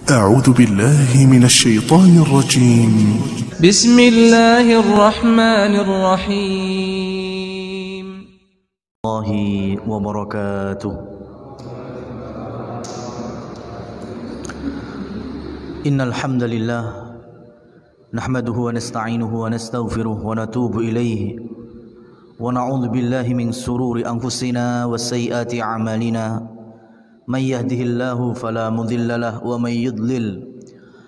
أعوذ بالله من الشيطان الرجيم. بسم الله الرحمن الرحيم. الله وبركاته. إن الحمد لله نحمده ونستعينه ونستغفره ونتوب إليه ونعوذ بالله من شرور أنفسنا وسيئات أعمالنا من يهده الله فلا مضل له ومن يضلل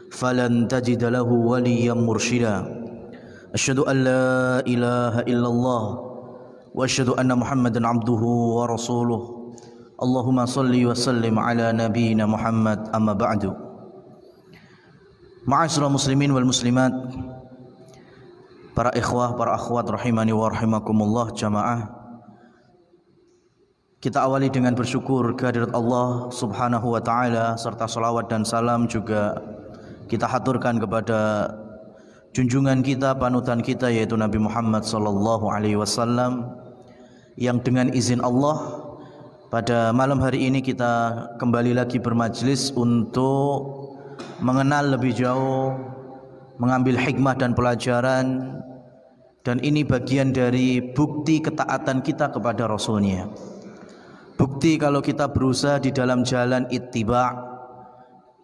فلن تجد له وليا مرشدا أشهد أن لا إله إلا الله وأشهد أن محمدا عبده ورسوله اللهم صل وسلم على نبينا محمد أما بعد. Ma'asyiral muslimin wal muslimat, para ikhwah, para akhwat rahimani wa rahimakumullah jamaah. Kita awali dengan bersyukur kehadirat Allah subhanahu wa ta'ala, serta salawat dan salam juga kita haturkan kepada junjungan kita, panutan kita, yaitu Nabi Muhammad sallallahu alaihi wasallam, yang dengan izin Allah pada malam hari ini kita kembali lagi bermajlis untuk mengenal lebih jauh, mengambil hikmah dan pelajaran, dan ini bagian dari bukti ketaatan kita kepada Rasulnya. Bukti kalau kita berusaha di dalam jalan ittiba',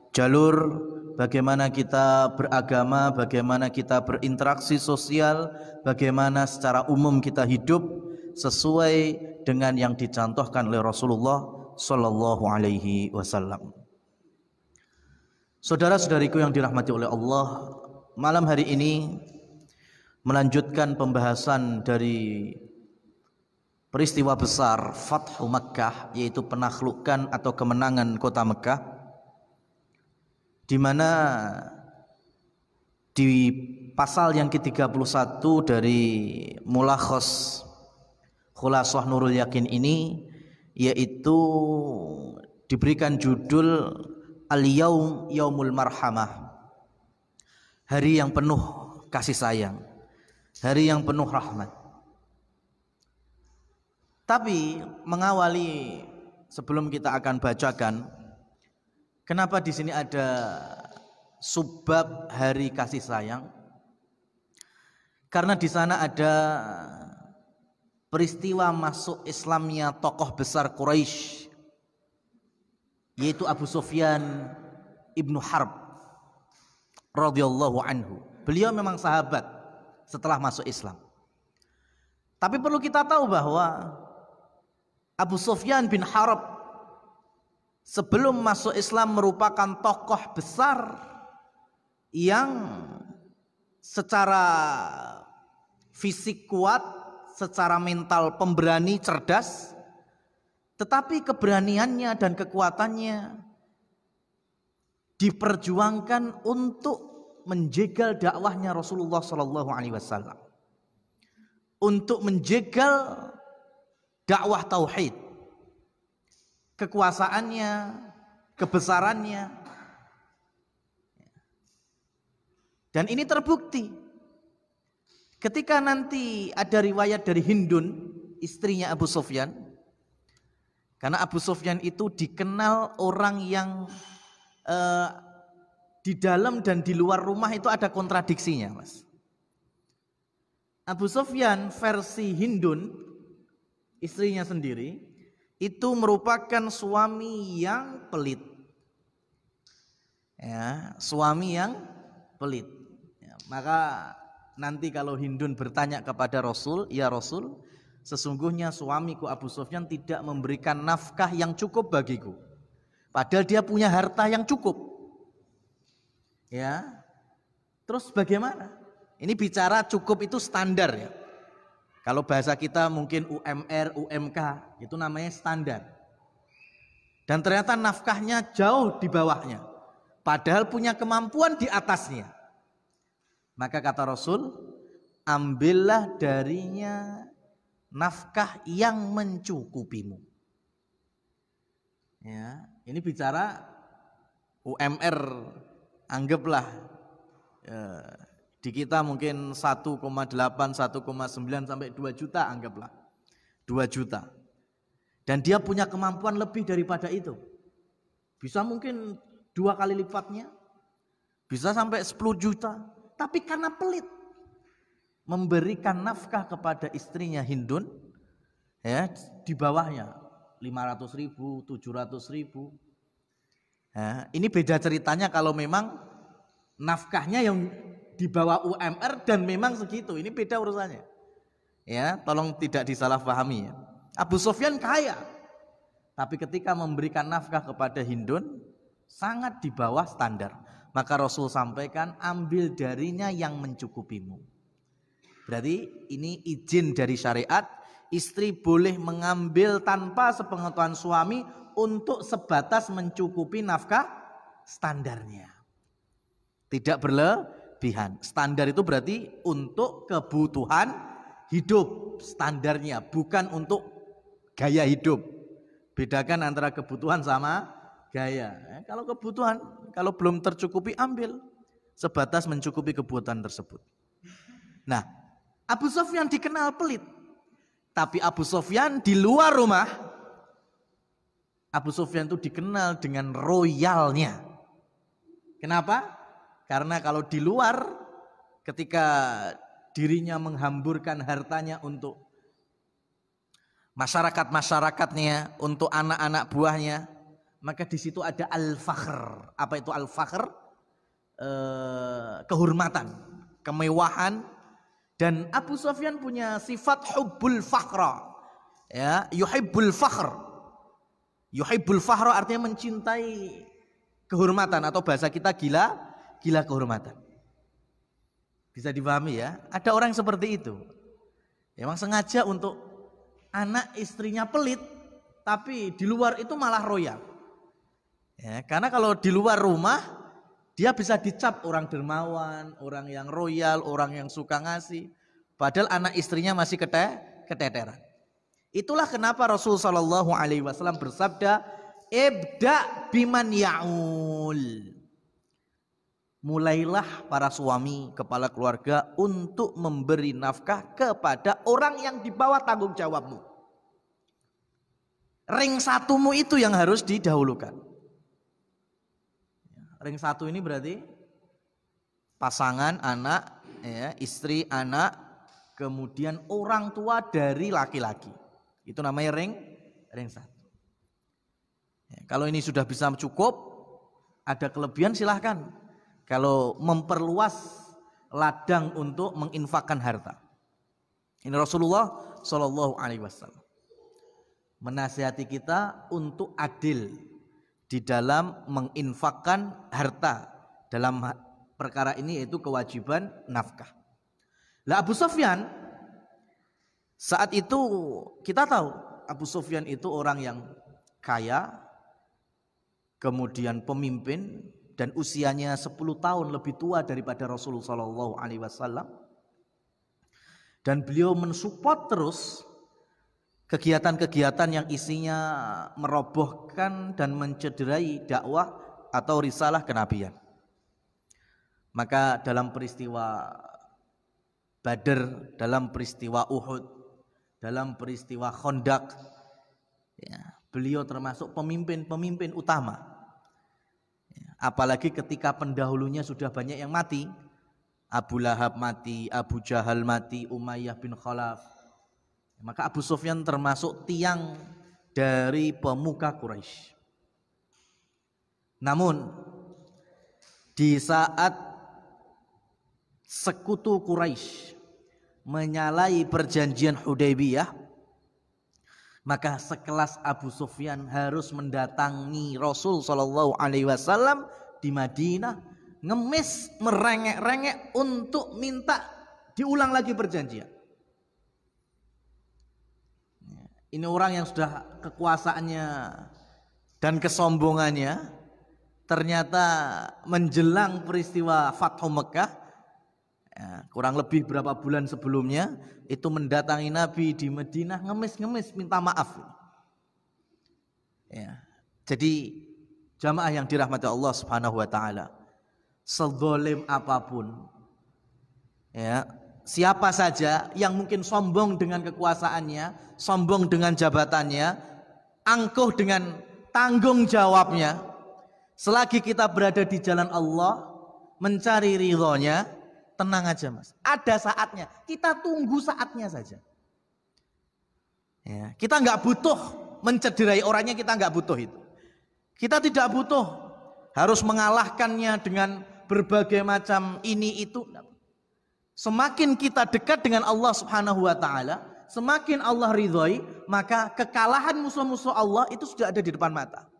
jalur bagaimana kita beragama, bagaimana kita berinteraksi sosial, bagaimana secara umum kita hidup sesuai dengan yang dicontohkan oleh Rasulullah sallallahu alaihi wasallam. Saudara-saudariku yang dirahmati oleh Allah, malam hari ini melanjutkan pembahasan dari peristiwa besar Fathu Makkah, yaitu penaklukan atau kemenangan kota Mekah, di mana di pasal yang ke-31 dari Mulakhas Khulasah Nurul Yakin ini, yaitu diberikan judul Al-Yaum Yaumul Marhamah, hari yang penuh kasih sayang, hari yang penuh rahmat. Tapi mengawali, sebelum kita akan bacakan, kenapa di sini ada subbab hari kasih sayang? Karena di sana ada peristiwa masuk Islamnya tokoh besar Quraisy, yaitu Abu Sufyan ibnu Harb radhiyallahu anhu. Beliau memang sahabat setelah masuk Islam. Tapi perlu kita tahu bahwa Abu Sufyan bin Harb sebelum masuk Islam merupakan tokoh besar yang secara fisik kuat, secara mental pemberani, cerdas, tetapi keberaniannya dan kekuatannya diperjuangkan untuk menjegal dakwahnya Rasulullah sallallahu alaihi wasallam, untuk menjegal dakwah tauhid, kekuasaannya, kebesarannya. Dan ini terbukti ketika nanti ada riwayat dari Hindun, istrinya Abu Sufyan. Karena Abu Sufyan itu dikenal orang yang di dalam dan di luar rumah itu ada kontradiksinya, Mas. Abu Sufyan versi Hindun, istrinya sendiri, itu merupakan suami yang pelit. Ya, suami yang pelit. Ya, maka nanti kalau Hindun bertanya kepada Rasul, "Ya Rasul, sesungguhnya suamiku Abu Sufyan tidak memberikan nafkah yang cukup bagiku, padahal dia punya harta yang cukup." Ya, terus bagaimana? Ini bicara cukup itu standar ya. Kalau bahasa kita mungkin UMR, UMK, itu namanya standar. Dan ternyata nafkahnya jauh di bawahnya, padahal punya kemampuan di atasnya. Maka kata Rasul, ambillah darinya nafkah yang mencukupimu. Ya, ini bicara UMR, anggaplah di kita mungkin 1,8, 1,9 sampai 2 juta, anggaplah 2 juta. Dan dia punya kemampuan lebih daripada itu. Bisa mungkin 2 kali lipatnya, bisa sampai 10 juta. Tapi karena pelit, memberikan nafkah kepada istrinya Hindun, ya, di bawahnya 500.000, 700.000. Nah, ini beda ceritanya kalau memang nafkahnya yang di bawah UMR dan memang segitu. Ini beda urusannya. Ya, tolong tidak disalahpahami ya. Abu Sufyan kaya, tapi ketika memberikan nafkah kepada Hindun sangat di bawah standar. Maka Rasul sampaikan, ambil darinya yang mencukupimu. Berarti ini izin dari syariat, istri boleh mengambil tanpa sepengetahuan suami untuk sebatas mencukupi nafkah standarnya. Tidak berlebihan. Standar itu berarti untuk kebutuhan hidup standarnya, bukan untuk gaya hidup. Bedakan antara kebutuhan sama gaya. Kalau kebutuhan, kalau belum tercukupi ambil sebatas mencukupi kebutuhan tersebut. Nah, Abu Sufyan dikenal pelit. Tapi Abu Sufyan di luar rumah, Abu Sufyan itu dikenal dengan royalnya. Kenapa? Karena kalau di luar, ketika dirinya menghamburkan hartanya untuk masyarakat-masyarakatnya, untuk anak-anak buahnya, maka di situ ada al-fakhr. Apa itu al-fakhr? Kehormatan, kemewahan. Dan Abu Sufyan punya sifat hubbul fakhra. Ya, yuhibbul fakhr. Yuhibbul fakhra artinya mencintai kehormatan, atau bahasa kita gila kehormatan. Bisa dipahami ya? Ada orang seperti itu. Memang sengaja untuk anak istrinya pelit, tapi di luar itu malah royal. Ya, karena kalau di luar rumah dia bisa dicap orang dermawan, orang yang royal, orang yang suka ngasih. Padahal anak istrinya masih keteteran. Itulah kenapa Rasul Shallallahu Alaihi Wasallam bersabda, "Ibda biman ya'ul." Mulailah para suami, kepala keluarga untuk memberi nafkah kepada orang yang di bawah tanggung jawabmu. Ring satumu itu yang harus didahulukan. Ring satu ini berarti pasangan, anak, ya, istri, anak, kemudian orang tua dari laki-laki. Itu namanya ring satu. Ya, kalau ini sudah bisa cukup, ada kelebihan silahkan. Kalau memperluas ladang untuk menginfakkan harta. Ini Rasulullah Shallallahu Alaihi Wasallam menasihati kita untuk adil di dalam menginfakkan harta. Dalam perkara ini yaitu kewajiban nafkah. Lah Abu Sufyan saat itu, kita tahu Abu Sufyan itu orang yang kaya, kemudian pemimpin, dan usianya 10 tahun lebih tua daripada Rasulullah Shallallahu Alaihi Wasallam. Dan beliau mensupport terus kegiatan-kegiatan yang isinya merobohkan dan mencederai dakwah atau risalah kenabian. Maka dalam peristiwa Badr, dalam peristiwa Uhud, dalam peristiwa Khandaq, ya, beliau termasuk pemimpin utama. Ya, apalagi ketika pendahulunya sudah banyak yang mati. Abu Lahab mati, Abu Jahal mati, Umayyah bin Khalaf. Maka Abu Sufyan termasuk tiang dari pemuka Quraisy. Namun di saat sekutu Quraisy menyalahi perjanjian Hudaybiyah, maka sekelas Abu Sufyan harus mendatangi Rasul Shallallahu Alaihi Wasallam di Madinah, ngemis, merengek-rengek untuk minta diulang lagi perjanjian. Ini orang yang sudah kekuasaannya dan kesombongannya ternyata menjelang peristiwa Fathu Mekah, ya, kurang lebih berapa bulan sebelumnya, itu mendatangi Nabi di Madinah, ngemis-ngemis minta maaf. Ya, jadi jamaah yang dirahmati Allah Subhanahu Wa Taala, sezalim apapun, ya, siapa saja yang mungkin sombong dengan kekuasaannya, sombong dengan jabatannya, angkuh dengan tanggung jawabnya, Selagi kita berada di jalan Allah, mencari ridhonya, tenang aja Mas. Ada saatnya, kita tunggu saatnya saja. Ya, kita nggak butuh mencederai orangnya, kita nggak butuh itu. Kita tidak butuh harus mengalahkannya dengan berbagai macam ini itu. Semakin kita dekat dengan Allah Subhanahu wa taala, semakin Allah ridhoi, maka kekalahan musuh-musuh Allah itu sudah ada di depan mata.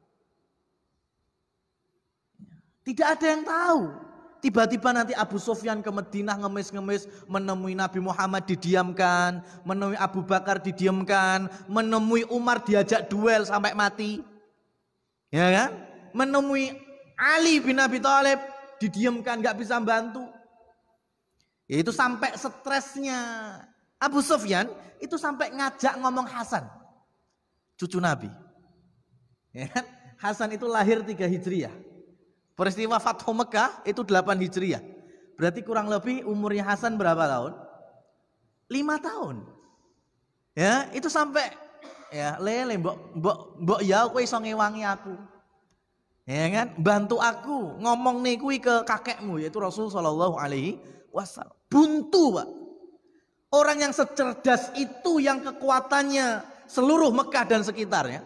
Tidak ada yang tahu. Tiba-tiba nanti Abu Sufyan ke Madinah ngemis-ngemis, menemui Nabi Muhammad didiamkan, menemui Abu Bakar didiamkan, menemui Umar diajak duel sampai mati. Ya kan? Menemui Ali bin Abi Thalib didiamkan, gak bisa bantu. Yaitu sampai stresnya Abu Sufyan itu sampai ngajak ngomong Hasan, cucu Nabi. Ya kan? Hasan itu lahir 3 Hijriah. Peristiwa Fathu Mekah itu 8 Hijriah. Berarti kurang lebih umurnya Hasan berapa tahun? 5 tahun. Ya, itu sampai ya lele mbok ya kowe iso ngewangi aku. Ya kan? Bantu aku ngomong nih kuwi ke kakekmu yaitu Rasul sallallahu alaihi wasallam. Buntu, Pak. Orang yang secerdas itu yang kekuatannya seluruh Mekah dan sekitarnya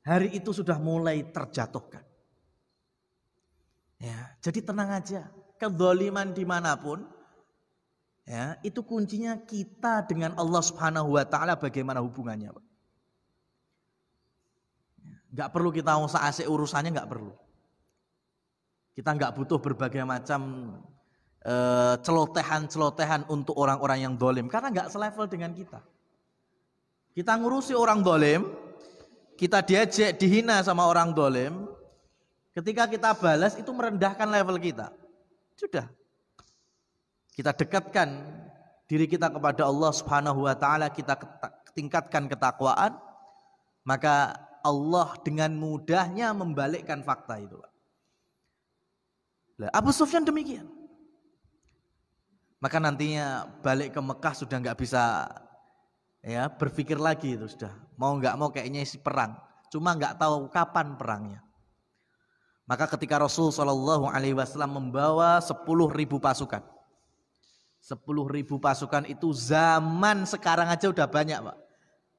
hari itu sudah mulai terjatuhkan. Ya, jadi tenang aja. Kezaliman dimanapun, ya itu kuncinya kita dengan Allah Subhanahu Wa Taala bagaimana hubungannya, Pak. Gak perlu kita usah urusannya, gak perlu. Kita gak butuh berbagai macam celotehan-celotehan untuk orang-orang yang dolim, karena gak selevel dengan kita. Kita ngurusi orang dolim, kita diajak dihina sama orang dolim. Ketika kita balas itu merendahkan level kita. Sudah. Kita dekatkan diri kita kepada Allah Subhanahu wa taala, kita tingkatkan ketakwaan, maka Allah dengan mudahnya membalikkan fakta itu. Abu Sufyan demikian. Maka nantinya balik ke Mekah sudah nggak bisa ya berpikir lagi itu sudah. Mau nggak mau kayaknya isi perang. Cuma nggak tahu kapan perangnya. Maka ketika Rasul Shallallahu Alaihi Wasallam membawa 10.000 pasukan, 10.000 pasukan itu zaman sekarang aja udah banyak, Pak.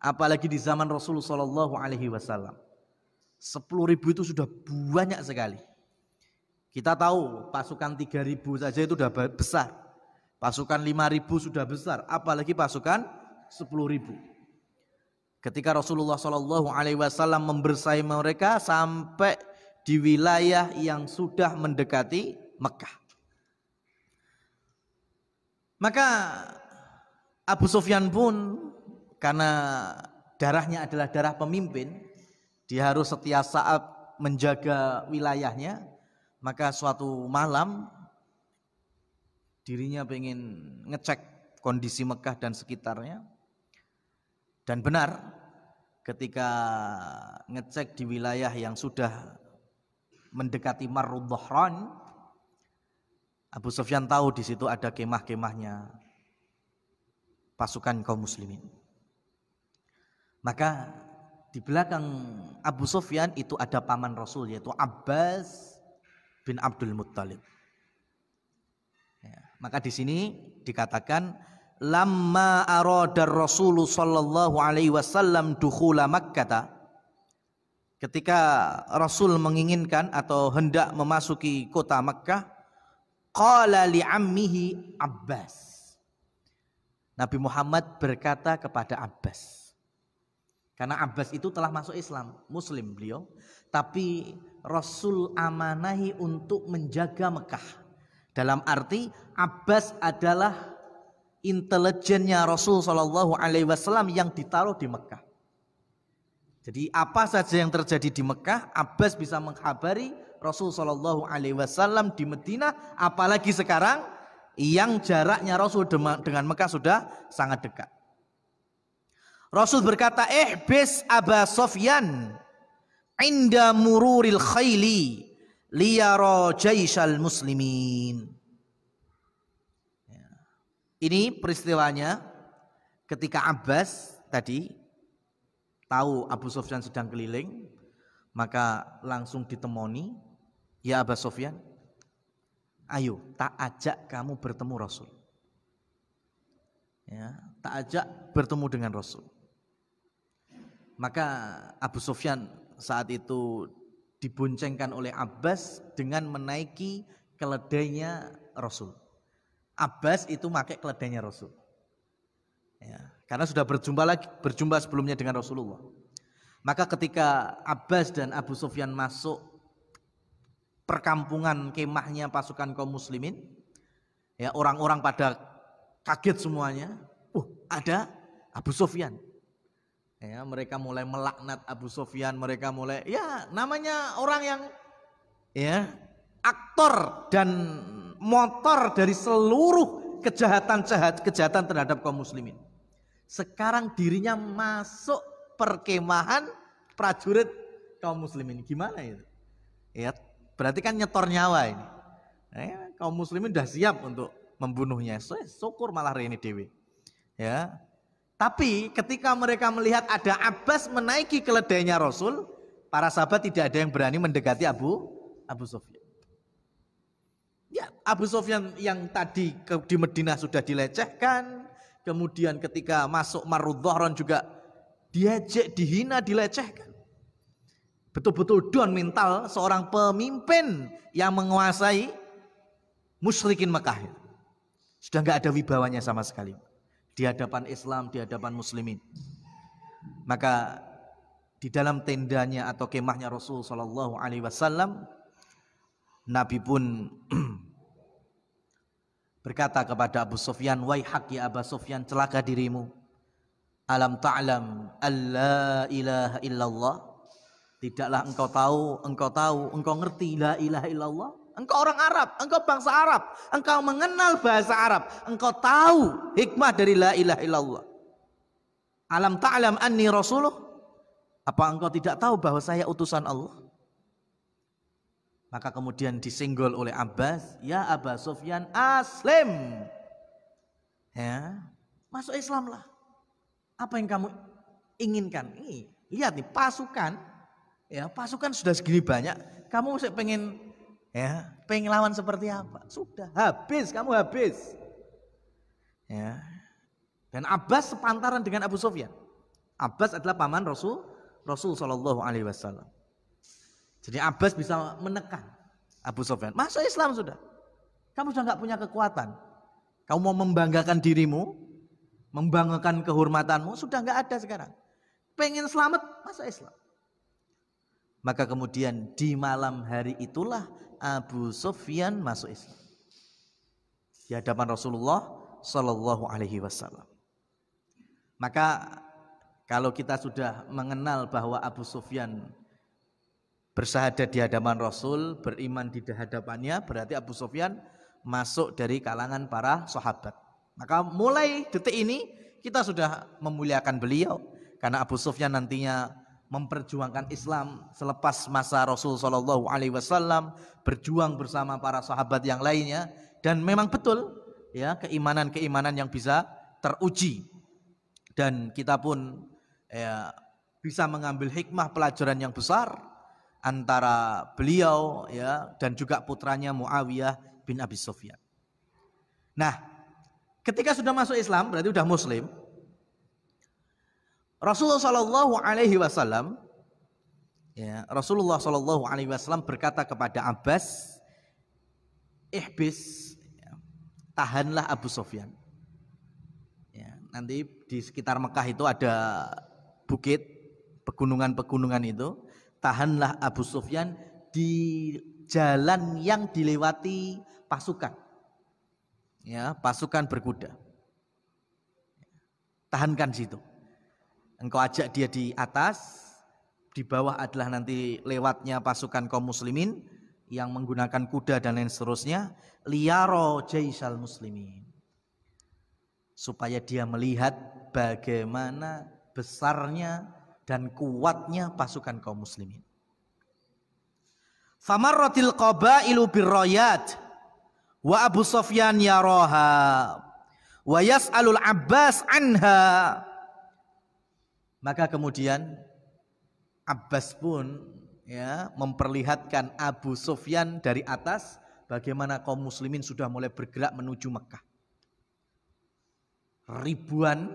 Apalagi di zaman Rasul Shallallahu Alaihi Wasallam, 10.000 itu sudah banyak sekali. Kita tahu pasukan 3.000 saja itu udah besar, pasukan 5.000 sudah besar, apalagi pasukan 10.000. Ketika Rasulullah Shallallahu Alaihi Wasallam membersamai mereka sampai di wilayah yang sudah mendekati Mekah. Maka Abu Sufyan pun karena darahnya adalah darah pemimpin, dia harus setiap saat menjaga wilayahnya. Maka suatu malam dirinya pengen ngecek kondisi Mekah dan sekitarnya. Dan benar ketika ngecek di wilayah yang sudah mendekati Marrud Dhahran, Abu Sufyan tahu di situ ada kemah-kemahnya pasukan kaum muslimin. Maka di belakang Abu Sufyan itu ada paman Rasul yaitu Abbas bin Abdul Muttalib. Ya, maka di sini dikatakan lamma arada Rasul sallallahu alaihi wasallam dukhula Makkah. Ketika Rasul menginginkan atau hendak memasuki kota Makkah, qala li ammihi Abbas. Nabi Muhammad berkata kepada Abbas. Karena Abbas itu telah masuk Islam, muslim beliau, tapi Rasul amanahi untuk menjaga Mekah. Dalam arti Abbas adalah intelijennya Rasul sallallahu alaihi wasallam yang ditaruh di Mekah. Jadi apa saja yang terjadi di Mekah, Abbas bisa mengkhabari Rasul Shallallahu Alaihi Wasallam di Madinah, apalagi sekarang yang jaraknya Rasul dengan Mekah sudah sangat dekat. Rasul berkata, ihbis Aba Sufyan inda mururil khayli liyara jaishal muslimin. Ini peristiwanya ketika Abbas tadi tahu Abu Sufyan sedang keliling, maka langsung ditemoni Ya Aba Sufyan, ayo tak ajak kamu bertemu Rasul. Ya, tak ajak bertemu dengan Rasul. Maka Abu Sufyan saat itu diboncengkan oleh Abbas dengan menaiki keledainya Rasul. Abbas itu pakai keledainya Rasul. Ya, karena sudah berjumpa sebelumnya dengan Rasulullah. Maka ketika Abbas dan Abu Sufyan masuk perkampungan kemahnya pasukan kaum muslimin, ya orang-orang pada kaget semuanya. Ada Abu Sufyan. Ya, mereka mulai melaknat Abu Sufyan, mereka mulai ya namanya orang yang ya aktor dan motor dari seluruh kejahatan terhadap kaum muslimin. Sekarang dirinya masuk perkemahan prajurit kaum muslimin. Gimana itu? Ya, berarti kan nyetor nyawa ini. Kaum muslimin sudah siap untuk membunuhnya. Syukur malah ini dewi. Ya. Tapi ketika mereka melihat ada Abbas menaiki keledainya Rasul, para sahabat tidak ada yang berani mendekati Abu Sufyan. Ya, Abu Sufyan yang tadi di Madinah sudah dilecehkan, kemudian ketika masuk Marud Dhahran juga diejek, dihina, dilecehkan. Betul-betul down mental seorang pemimpin yang menguasai musyrikin Mekah. Sudah nggak ada wibawanya sama sekali di hadapan Islam, di hadapan muslimin. Maka di dalam tendanya atau kemahnya Rasul sallallahu alaihi wasallam, Nabi pun berkata kepada Abu Sufyan, "Waihak ya Abu Sufyan, celaka dirimu. Alam ta'lam alla ilaha illallah? Tidaklah engkau ngerti la ilaha illallah? Engkau orang Arab, engkau bangsa Arab, engkau mengenal bahasa Arab, engkau tahu hikmah dari la ilaha illallah. Alam ta'lam anni rasuluh? Apa engkau tidak tahu bahwa saya utusan Allah?" Maka kemudian disenggol oleh Abbas, "Ya Aba Sufyan, aslim." Ya, masuk Islamlah. Apa yang kamu inginkan? Ini, lihat nih pasukan, ya pasukan sudah segini banyak, kamu masih pengen lawan seperti apa? Sudah habis, kamu habis. Ya. Dan Abbas sepantaran dengan Abu Sufyan. Abbas adalah paman Rasul sallallahu alaihi wasallam. Jadi Abbas bisa menekan Abu Sufyan. Masuk Islam sudah. Kamu sudah nggak punya kekuatan. Kamu mau membanggakan dirimu, membanggakan kehormatanmu, sudah nggak ada sekarang. Pengen selamat, masuk Islam. Maka kemudian di malam hari itulah Abu Sufyan masuk Islam di hadapan Rasulullah sallallahu alaihi wasallam. Maka kalau kita sudah mengenal bahwa Abu Sufyan bersahadat di hadapan Rasul, beriman di hadapannya, berarti Abu Sufyan masuk dari kalangan para sahabat. Maka mulai detik ini kita sudah memuliakan beliau, karena Abu Sufyan nantinya memperjuangkan Islam selepas masa Rasul sallallahu alaihi wasallam, berjuang bersama para sahabat yang lainnya, dan memang betul ya keimanan yang bisa teruji, dan kita pun ya bisa mengambil hikmah pelajaran yang besar antara beliau ya dan juga putranya Muawiyah bin Abi Sufyan. Nah, ketika sudah masuk Islam berarti sudah muslim. Rasulullah sallallahu alaihi wasallam berkata kepada Abbas, "Ihbis, tahanlah Abu Sufyan." Ya, nanti di sekitar Mekah itu ada bukit, pegunungan itu. Tahanlah Abu Sufyan di jalan yang dilewati pasukan. Ya, pasukan berkuda. Tahankan situ. Engkau ajak dia di atas, di bawah adalah nanti lewatnya pasukan kaum muslimin yang menggunakan kuda dan lain seterusnya, liyaro jaisal muslimin. Supaya dia melihat bagaimana besarnya dan kuatnya pasukan kaum muslimin. Famarratil qabailu birrayat wa Abu Sufyan yaraha wa yas'alul Abbas anha. Maka kemudian Abbas pun ya, memperlihatkan Abu Sufyan dari atas bagaimana kaum muslimin sudah mulai bergerak menuju Mekah. Ribuan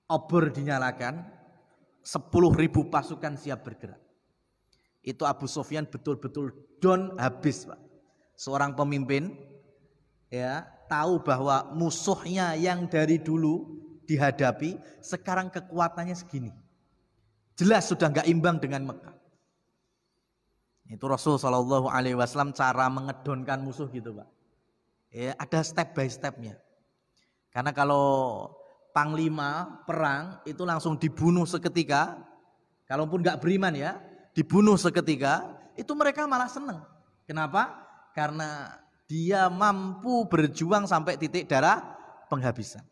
obor dinyalakan, 10.000 pasukan siap bergerak. Itu Abu Sufyan betul-betul down habis, Pak. Seorang pemimpin ya, tahu bahwa musuhnya yang dari dulu dihadapi sekarang kekuatannya segini. Jelas sudah nggak imbang dengan Mekah. Itu Rasul Shallallahu Alaihi Wasallam cara mengedonkan musuh gitu, Pak. Ya, ada step by stepnya. Karena kalau panglima perang itu langsung dibunuh seketika, kalaupun nggak beriman ya, dibunuh seketika, itu mereka malah seneng. Kenapa? Karena dia mampu berjuang sampai titik darah penghabisan.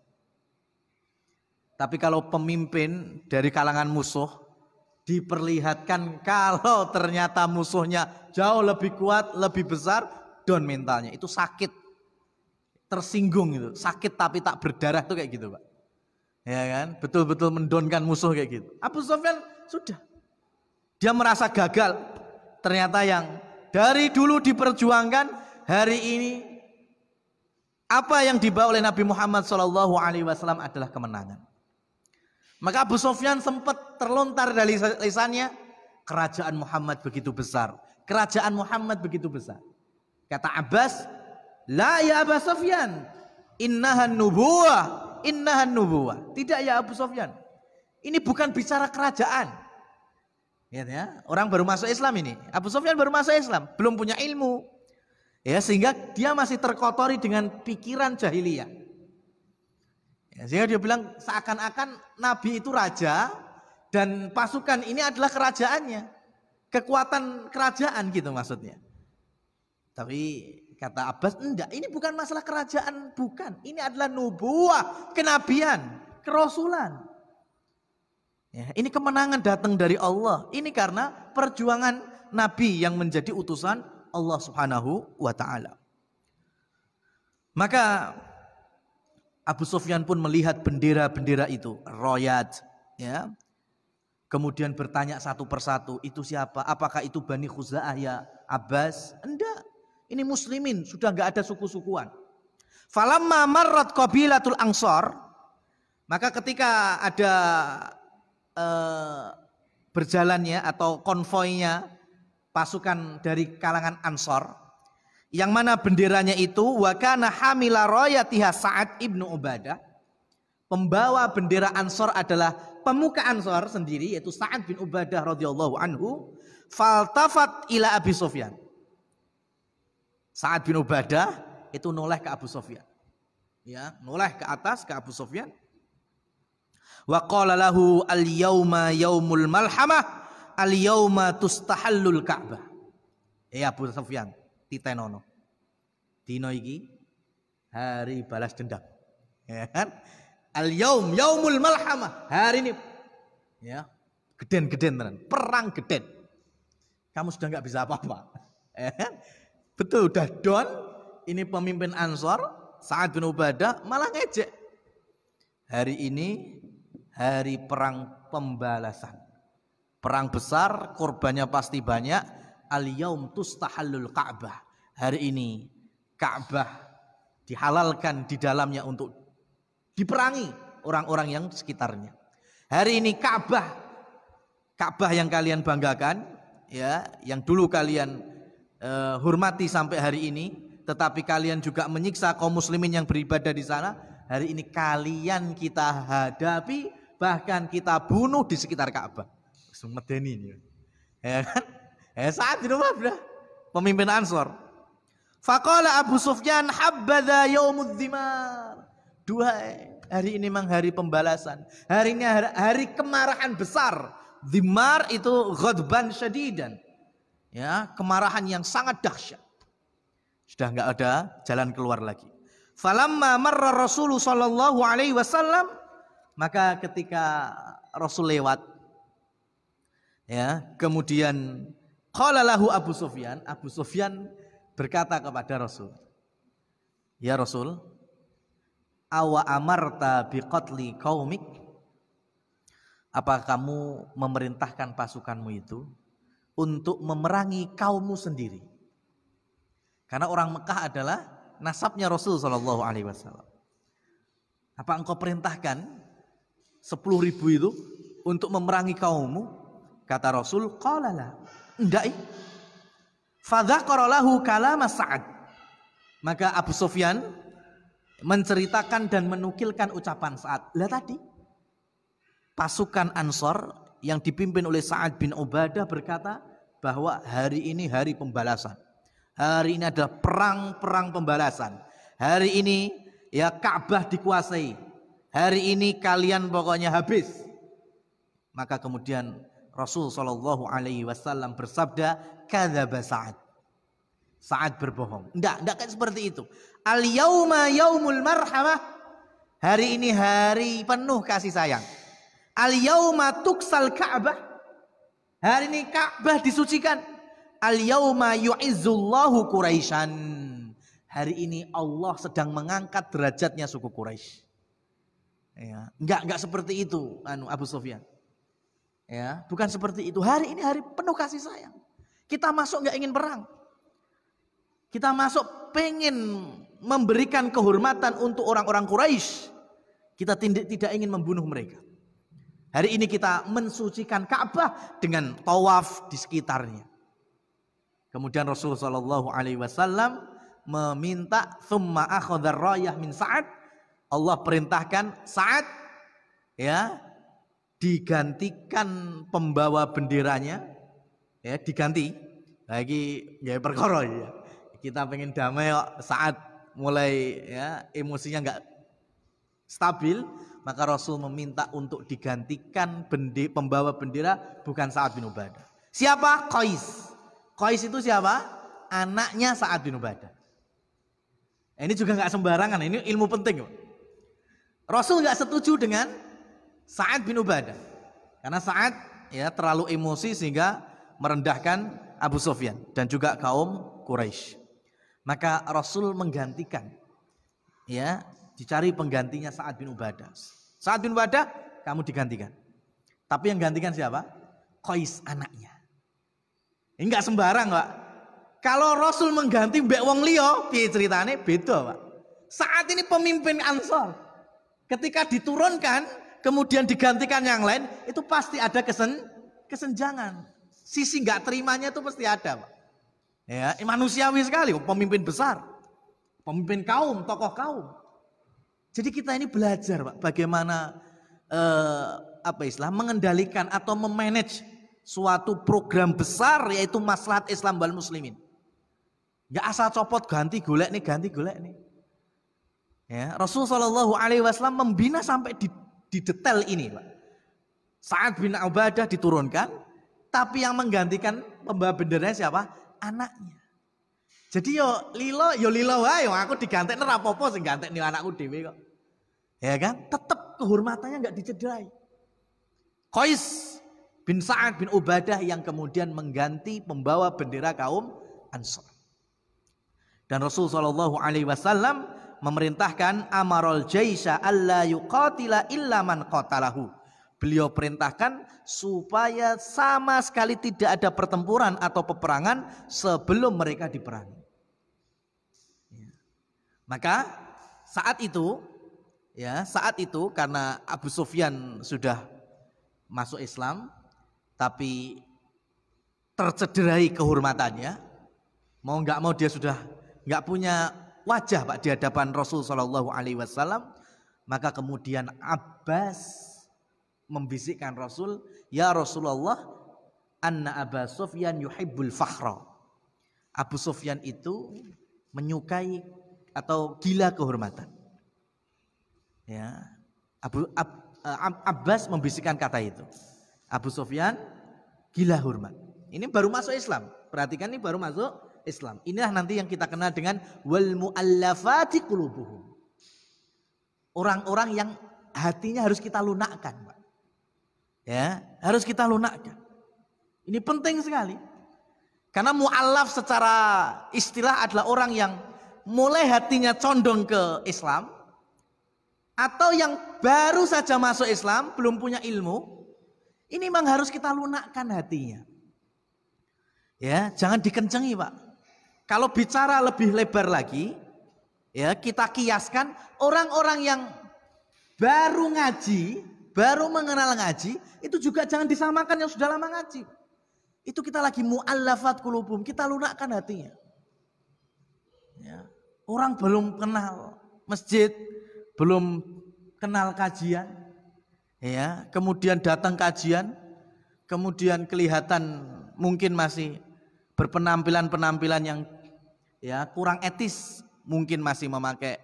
Tapi kalau pemimpin dari kalangan musuh diperlihatkan kalau ternyata musuhnya jauh lebih kuat, lebih besar, down mentalnya, itu sakit, tersinggung itu, sakit tapi tak berdarah tuh kayak gitu, Pak. Ya kan, betul-betul mendonkan musuh kayak gitu. Abu Sufyan sudah, dia merasa gagal. Ternyata yang dari dulu diperjuangkan, hari ini apa yang dibawa oleh Nabi Muhammad SAW adalah kemenangan. Maka Abu Sufyan sempat terlontar dari lisannya, kerajaan Muhammad begitu besar, kerajaan Muhammad begitu besar. Kata Abbas, la ya Abu Sufyan, innahan nubuwah, innahan nubuwah. Tidak ya Abu Sufyan, ini bukan bicara kerajaan. Ya, orang baru masuk Islam ini. Abu Sufyan baru masuk Islam, belum punya ilmu. Ya, sehingga dia masih terkotori dengan pikiran jahiliyah. Ya, sehingga dia bilang seakan-akan Nabi itu raja dan pasukan ini adalah kerajaannya. Kekuatan kerajaan gitu maksudnya. Tapi kata Abbas, enggak, ini bukan masalah kerajaan, bukan. Ini adalah nubuwah, kenabian, kerasulan. Ya, ini kemenangan datang dari Allah. Ini karena perjuangan Nabi yang menjadi utusan Allah Subhanahu wa ta'ala. Maka Abu Sufyan pun melihat bendera-bendera itu, royat, ya. Kemudian bertanya satu persatu, itu siapa? Apakah itu Bani Khuza'ah ya Abbas? Enggak, ini muslimin, sudah enggak ada suku-sukuan. Falamma marrat qabilatul Ansar, maka ketika ada berjalannya atau konvoinya pasukan dari kalangan Ansor, yang mana benderanya itu wa kana hamila rayatiha Sa'ad ibnu Ubadah, pembawa bendera Ansor adalah pemuka Ansor sendiri, yaitu Sa'ad bin Ubadah radhiyallahu anhu. Faltafat ila Abi Sufyan, Sa'ad bin Ubadah itu noleh ke Abu Sufyan, ya, noleh ke atas ke Abu Sufyan. Wa qala lahu al-yauma yaumul malhamah, al-yauma tustahallul Ka'bah. Abu Sufyan titenono. Dino iki hari balas dendam. Ya kan? Al-yaum yaumul malhamah. Hari ini ya, geden-geden tenan, perang geden. Kamu sudah enggak bisa apa-apa. Ya kan? Betul, udah down. Ini pemimpin Ansor, Sa'ad bin Ubadah malah ngejek. Hari ini hari perang pembalasan, perang besar, korbannya pasti banyak. Al-yaum tustahallul Ka'bah, hari ini Ka'bah dihalalkan di dalamnya untuk diperangi orang-orang yang sekitarnya. Hari ini Ka'bah yang kalian banggakan, ya, yang dulu kalian hormati sampai hari ini, tetapi kalian juga menyiksa kaum muslimin yang beribadah di sana. Hari ini kalian kita hadapi, bahkan kita bunuh di sekitar Ka'bah. Medeni ini, ya kan? Saat di rumah pemimpin Ansor. Faqala Abu Sufyan habbadha yaumud dhimar. Duhai, hari ini memang hari pembalasan. Hari ini hari kemarahan besar. Dhimar itu ghadban syadidan. Ya, kemarahan yang sangat dahsyat. Sudah enggak ada jalan keluar lagi. Falamma marra Rasulullah sallallahu alaihi wasallam, maka ketika Rasul lewat, ya, kemudian qala lahu Abu Sufyan berkata kepada Rasul, ya Rasul, awa amarta biqatli qaumik, apa kamu memerintahkan pasukanmu itu untuk memerangi kaummu sendiri. Karena orang Mekah adalah nasabnya Rasul sallallahu alaihi wasallam. Apa engkau perintahkan 10.000 itu untuk memerangi kaummu? Kata Rasul, qala la. Enggak. Fadzakara lahu kalama Sa'ad. Maka Abu Sufyan menceritakan dan menukilkan ucapan Sa'ad. Lah tadi pasukan Ansor yang dipimpin oleh Sa'ad bin Ubadah berkata bahwa hari ini hari pembalasan. Hari ini adalah perang pembalasan. Hari ini ya Ka'bah dikuasai. Hari ini kalian pokoknya habis. Maka kemudian Rasul sallallahu alaihi wasallam bersabda, kadzaba Sa'ad. Sa'ad berbohong. Enggak kayak seperti itu. Al yauma yaumul marhamah. Hari ini hari penuh kasih sayang. Al yauma tuksal Ka'bah. Hari ini Ka'bah disucikan. Al yauma yu'izzullahu Quraisyan. Hari ini Allah sedang mengangkat derajatnya suku Quraisy. Ya, enggak seperti itu Abu Sufyan. Ya, bukan seperti itu. Hari ini hari penuh kasih sayang. Kita masuk enggak ingin perang. Kita masuk pengen memberikan kehormatan untuk orang-orang Quraisy. Kita tidak ingin membunuh mereka. Hari ini kita mensucikan Ka'bah dengan tawaf di sekitarnya. Kemudian Rasulullah sallallahu alaihi wasallam meminta thumma akhadhar rayah min Sa'ad. Allah perintahkan Sa'ad ya digantikan pembawa benderanya, ya diganti. Lagi ya perkara ya. Kita pengen damai kok Sa'ad mulai ya emosinya enggak stabil, maka Rasul meminta untuk digantikan pembawa bendera bukan Sa'ad bin Ubadah. Siapa? Qais. Qais itu siapa? Anaknya Sa'ad bin Ubadah. Ini juga enggak sembarangan, ini ilmu penting. Rasul enggak setuju dengan Sa'ad bin Ubadah. Karena Sa'ad ya terlalu emosi sehingga merendahkan Abu Sufyan dan juga kaum Quraisy. Maka Rasul menggantikan, ya dicari penggantinya Sa'ad bin Ubadah. Sa'ad bin Ubadah kamu digantikan. Tapi yang gantikan siapa? Qais anaknya. Ini enggak sembarang, Pak. Kalau Rasul mengganti mbek wong liya, piye ceritane? Beda, Pak. Saat ini pemimpin Ansor. Ketika diturunkan, kemudian digantikan yang lain, itu pasti ada kesenjangan. Sisi enggak terimanya itu pasti ada, Pak. Ya, manusiawi sekali, pemimpin besar, pemimpin kaum, tokoh kaum. Jadi kita ini belajar, Pak, bagaimana mengendalikan atau memanage suatu program besar yaitu maslahat Islam wal muslimin. Enggak asal copot ganti golek nih. Ya, Rasul sallallahu alaihi wasallam membina sampai di detail ini, Pak. Sa'ad bin Ubadah diturunkan, tapi yang menggantikan pembawa benderanya siapa? Anaknya. Jadi yo lilo wae aku digantekne ora apa-apa sing gantekne anakku dhewe kok. Ya kan? Tetap kehormatannya enggak dicederai. Qais bin Sa'ad bin Ubadah yang kemudian mengganti pembawa bendera kaum Ansor. Dan Rasul sallallahu alaihi wasallam memerintahkan amarul jaisha alla yuqatila illa man qatalahu. Beliau perintahkan supaya sama sekali tidak ada pertempuran atau peperangan sebelum mereka diperangi. Ya. Maka saat itu karena Abu Sufyan sudah masuk Islam, tapi tercederai kehormatannya, mau nggak mau dia sudah nggak punya wajah, Pak, di hadapan Rasul Shallallahu Alaihi Wasallam. Maka kemudian Abbas membisikkan Rasul, ya Rasulullah, anna Abu Sufyan yuhibbul fakhra. Abu Sufyan itu menyukai atau gila kehormatan. Ya, Abbas membisikkan kata itu. Abu Sufyan gila hormat. Ini baru masuk Islam. Perhatikan, ini baru masuk Islam. Inilah nanti yang kita kenal dengan wal muallafati qulubuhum. Orang-orang yang hatinya harus kita lunakkan, Pak. Ya, harus kita lunakkan. Ini penting sekali. Karena mu'allaf secara istilah adalah orang yang mulai hatinya condong ke Islam, atau yang baru saja masuk Islam, belum punya ilmu. Ini memang harus kita lunakkan hatinya. Ya, jangan dikencengi, Pak. Kalau bicara lebih lebar lagi, ya kita kiaskan orang-orang yang baru ngaji, baru mengenal ngaji, itu juga jangan disamakan yang sudah lama ngaji. Itu kita lagi mu'allafat qulubum, kita lunakkan hatinya. Ya. Orang belum kenal masjid, belum kenal kajian, ya, kemudian datang kajian, kemudian kelihatan mungkin masih berpenampilan-penampilan yang ya kurang etis, mungkin masih memakai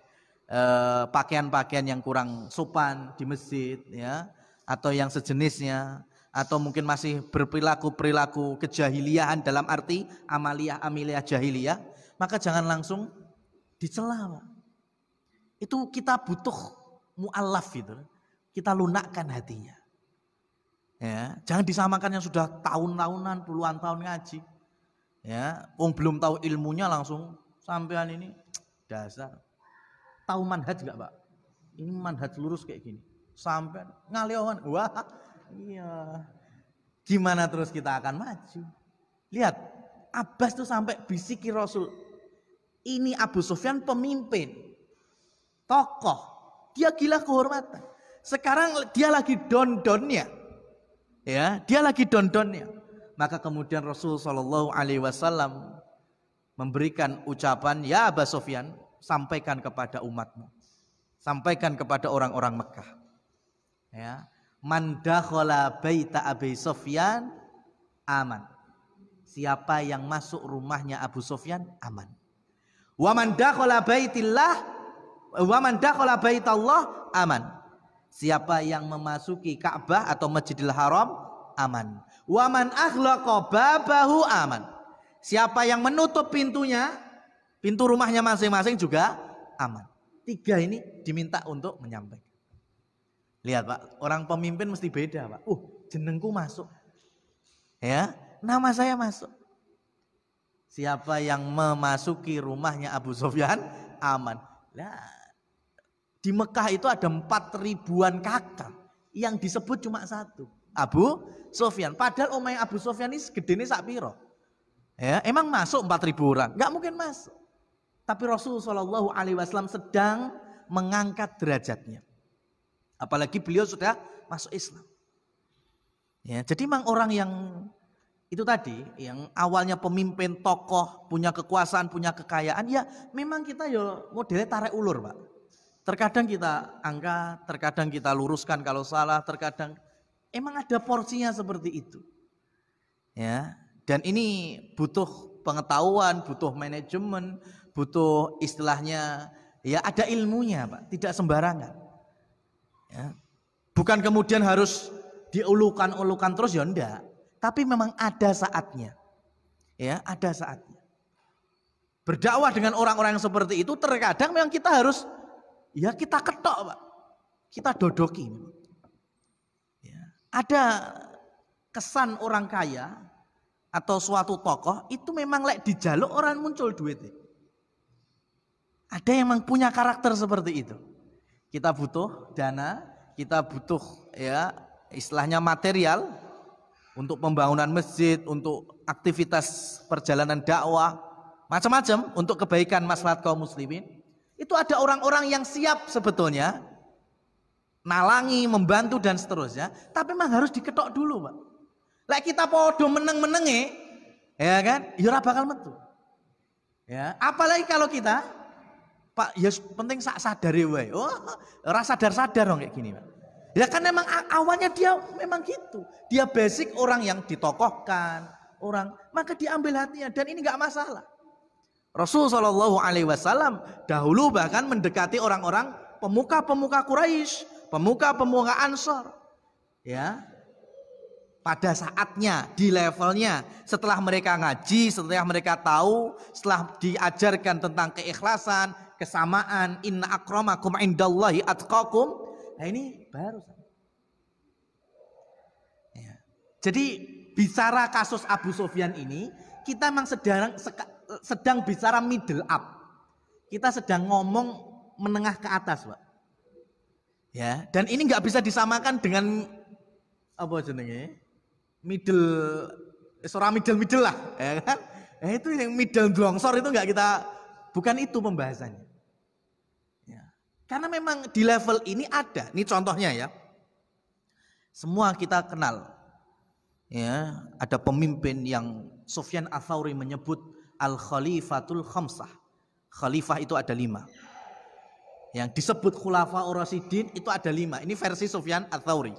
pakaian-pakaian yang kurang sopan di masjid, ya, atau yang sejenisnya, atau mungkin masih berperilaku kejahiliahan dalam arti amaliyah jahiliyah, maka jangan langsung dicela, Pak. Itu kita butuh mu'allaf gitu, kita lunakkan hatinya. Ya, jangan disamakan yang sudah tahun-tahunan, puluhan tahun ngaji. Ya, belum tahu ilmunya langsung sampean ini dasar. Tahu manhaj enggak, Pak? Ini manhaj lurus kayak gini. Sampean ngaliohan. Wah, iya. Gimana terus kita akan maju? Lihat, Abbas tuh sampai bisiki Rasul. Ini Abu Sufyan pemimpin, tokoh, dia gila kehormatan. Sekarang dia lagi don-donnya, ya, dia lagi don-donnya. Maka kemudian Rasul Shallallahu Alaihi Wasallam memberikan ucapan, ya Abu Sufyan, sampaikan kepada umatmu, sampaikan kepada orang-orang Mekah, ya, man dakhala baita Abi Sufyan aman. Siapa yang masuk rumahnya Abu Sufyan aman. Wa man dakhala baitillah wa man dakhala baitallah aman. Siapa yang memasuki Ka'bah atau Masjidil Haram aman. Wa man aghlaqa babahu aman. Siapa yang menutup pintunya, pintu rumahnya masing-masing juga aman. 3 ini diminta untuk menyampaikan. Lihat, Pak, orang pemimpin mesti beda, Pak. Jenengku masuk. Ya, nama saya masuk. Siapa yang memasuki rumahnya Abu Sufyan aman. Nah, di Mekah itu ada 4.000-an kakak yang disebut cuma satu, Abu Sufyan. Padahal omahnya Abu Sufyan ini segede ini sak piro. Ya, emang masuk 4.000 orang? Enggak mungkin masuk. Tapi Rasulullah Shallallahu Alaihi Wasallam sedang mengangkat derajatnya. Apalagi beliau sudah masuk Islam. Ya, jadi memang orang yang itu tadi, yang awalnya pemimpin, tokoh, punya kekuasaan, punya kekayaan, ya memang kita ya modelnya tarik ulur, Pak. Terkadang kita angkat, terkadang kita luruskan kalau salah, terkadang emang ada porsinya seperti itu. Ya, dan ini butuh pengetahuan, butuh manajemen, butuh istilahnya, ya ada ilmunya, Pak, tidak sembarangan. Ya. Bukan kemudian harus diulukan-ulukan terus, ya enggak. Tapi memang ada saatnya. Ya, ada saatnya. Berdakwah dengan orang-orang yang seperti itu terkadang memang kita harus, ya kita ketok, Pak. Kita dodoki. Ya. Ada kesan orang kaya atau suatu tokoh itu memang lek dijaluk orang muncul duitnya. Ada yang memang punya karakter seperti itu. Kita butuh dana, kita butuh ya istilahnya material untuk pembangunan masjid, untuk aktivitas perjalanan dakwah, macam-macam untuk kebaikan maslahat kaum muslimin. Itu ada orang-orang yang siap sebetulnya nalangi, membantu dan seterusnya, tapi memang harus diketok dulu, Pak. Lek kita podo meneng-menenge, ya kan? Ya ora bakal metu. Ya, apalagi kalau kita Pak, ya penting sak sadare wae. Oh, ora sadar-sadar dong kayak gini, Pak. Ya kan memang awalnya dia memang gitu. Dia basic orang yang ditokohkan, orang, maka diambil hatinya dan ini enggak masalah. Rasulullah Shallallahu Alaihi Wasallam dahulu bahkan mendekati orang-orang pemuka-pemuka Quraisy, pemuka-pemuka Ansor. Ya. Pada saatnya, di levelnya, setelah mereka ngaji, setelah mereka tahu, setelah diajarkan tentang keikhlasan, kesamaan, inna akramakum indallahi atqakum. Nah ini baru. Ya. Jadi bicara kasus Abu Sufyan ini, kita memang sedang bicara middle up. Kita sedang ngomong menengah ke atas, Pak. Ya, dan ini nggak bisa disamakan dengan apa jenenge? Middle Ora middle lah, ya kan? Itu yang middle blongsor itu enggak kita, bukan itu pembahasannya. Ya. Karena memang di level ini ada, ini contohnya ya. Semua kita kenal. Ya, ada pemimpin yang Sufyan Ats-Tsauri menyebut al-khalifatul khamsah. Khalifah itu ada 5. Yang disebut khulafaur rasyidin itu ada 5. Ini versi Sufyan Ats-Tsauri.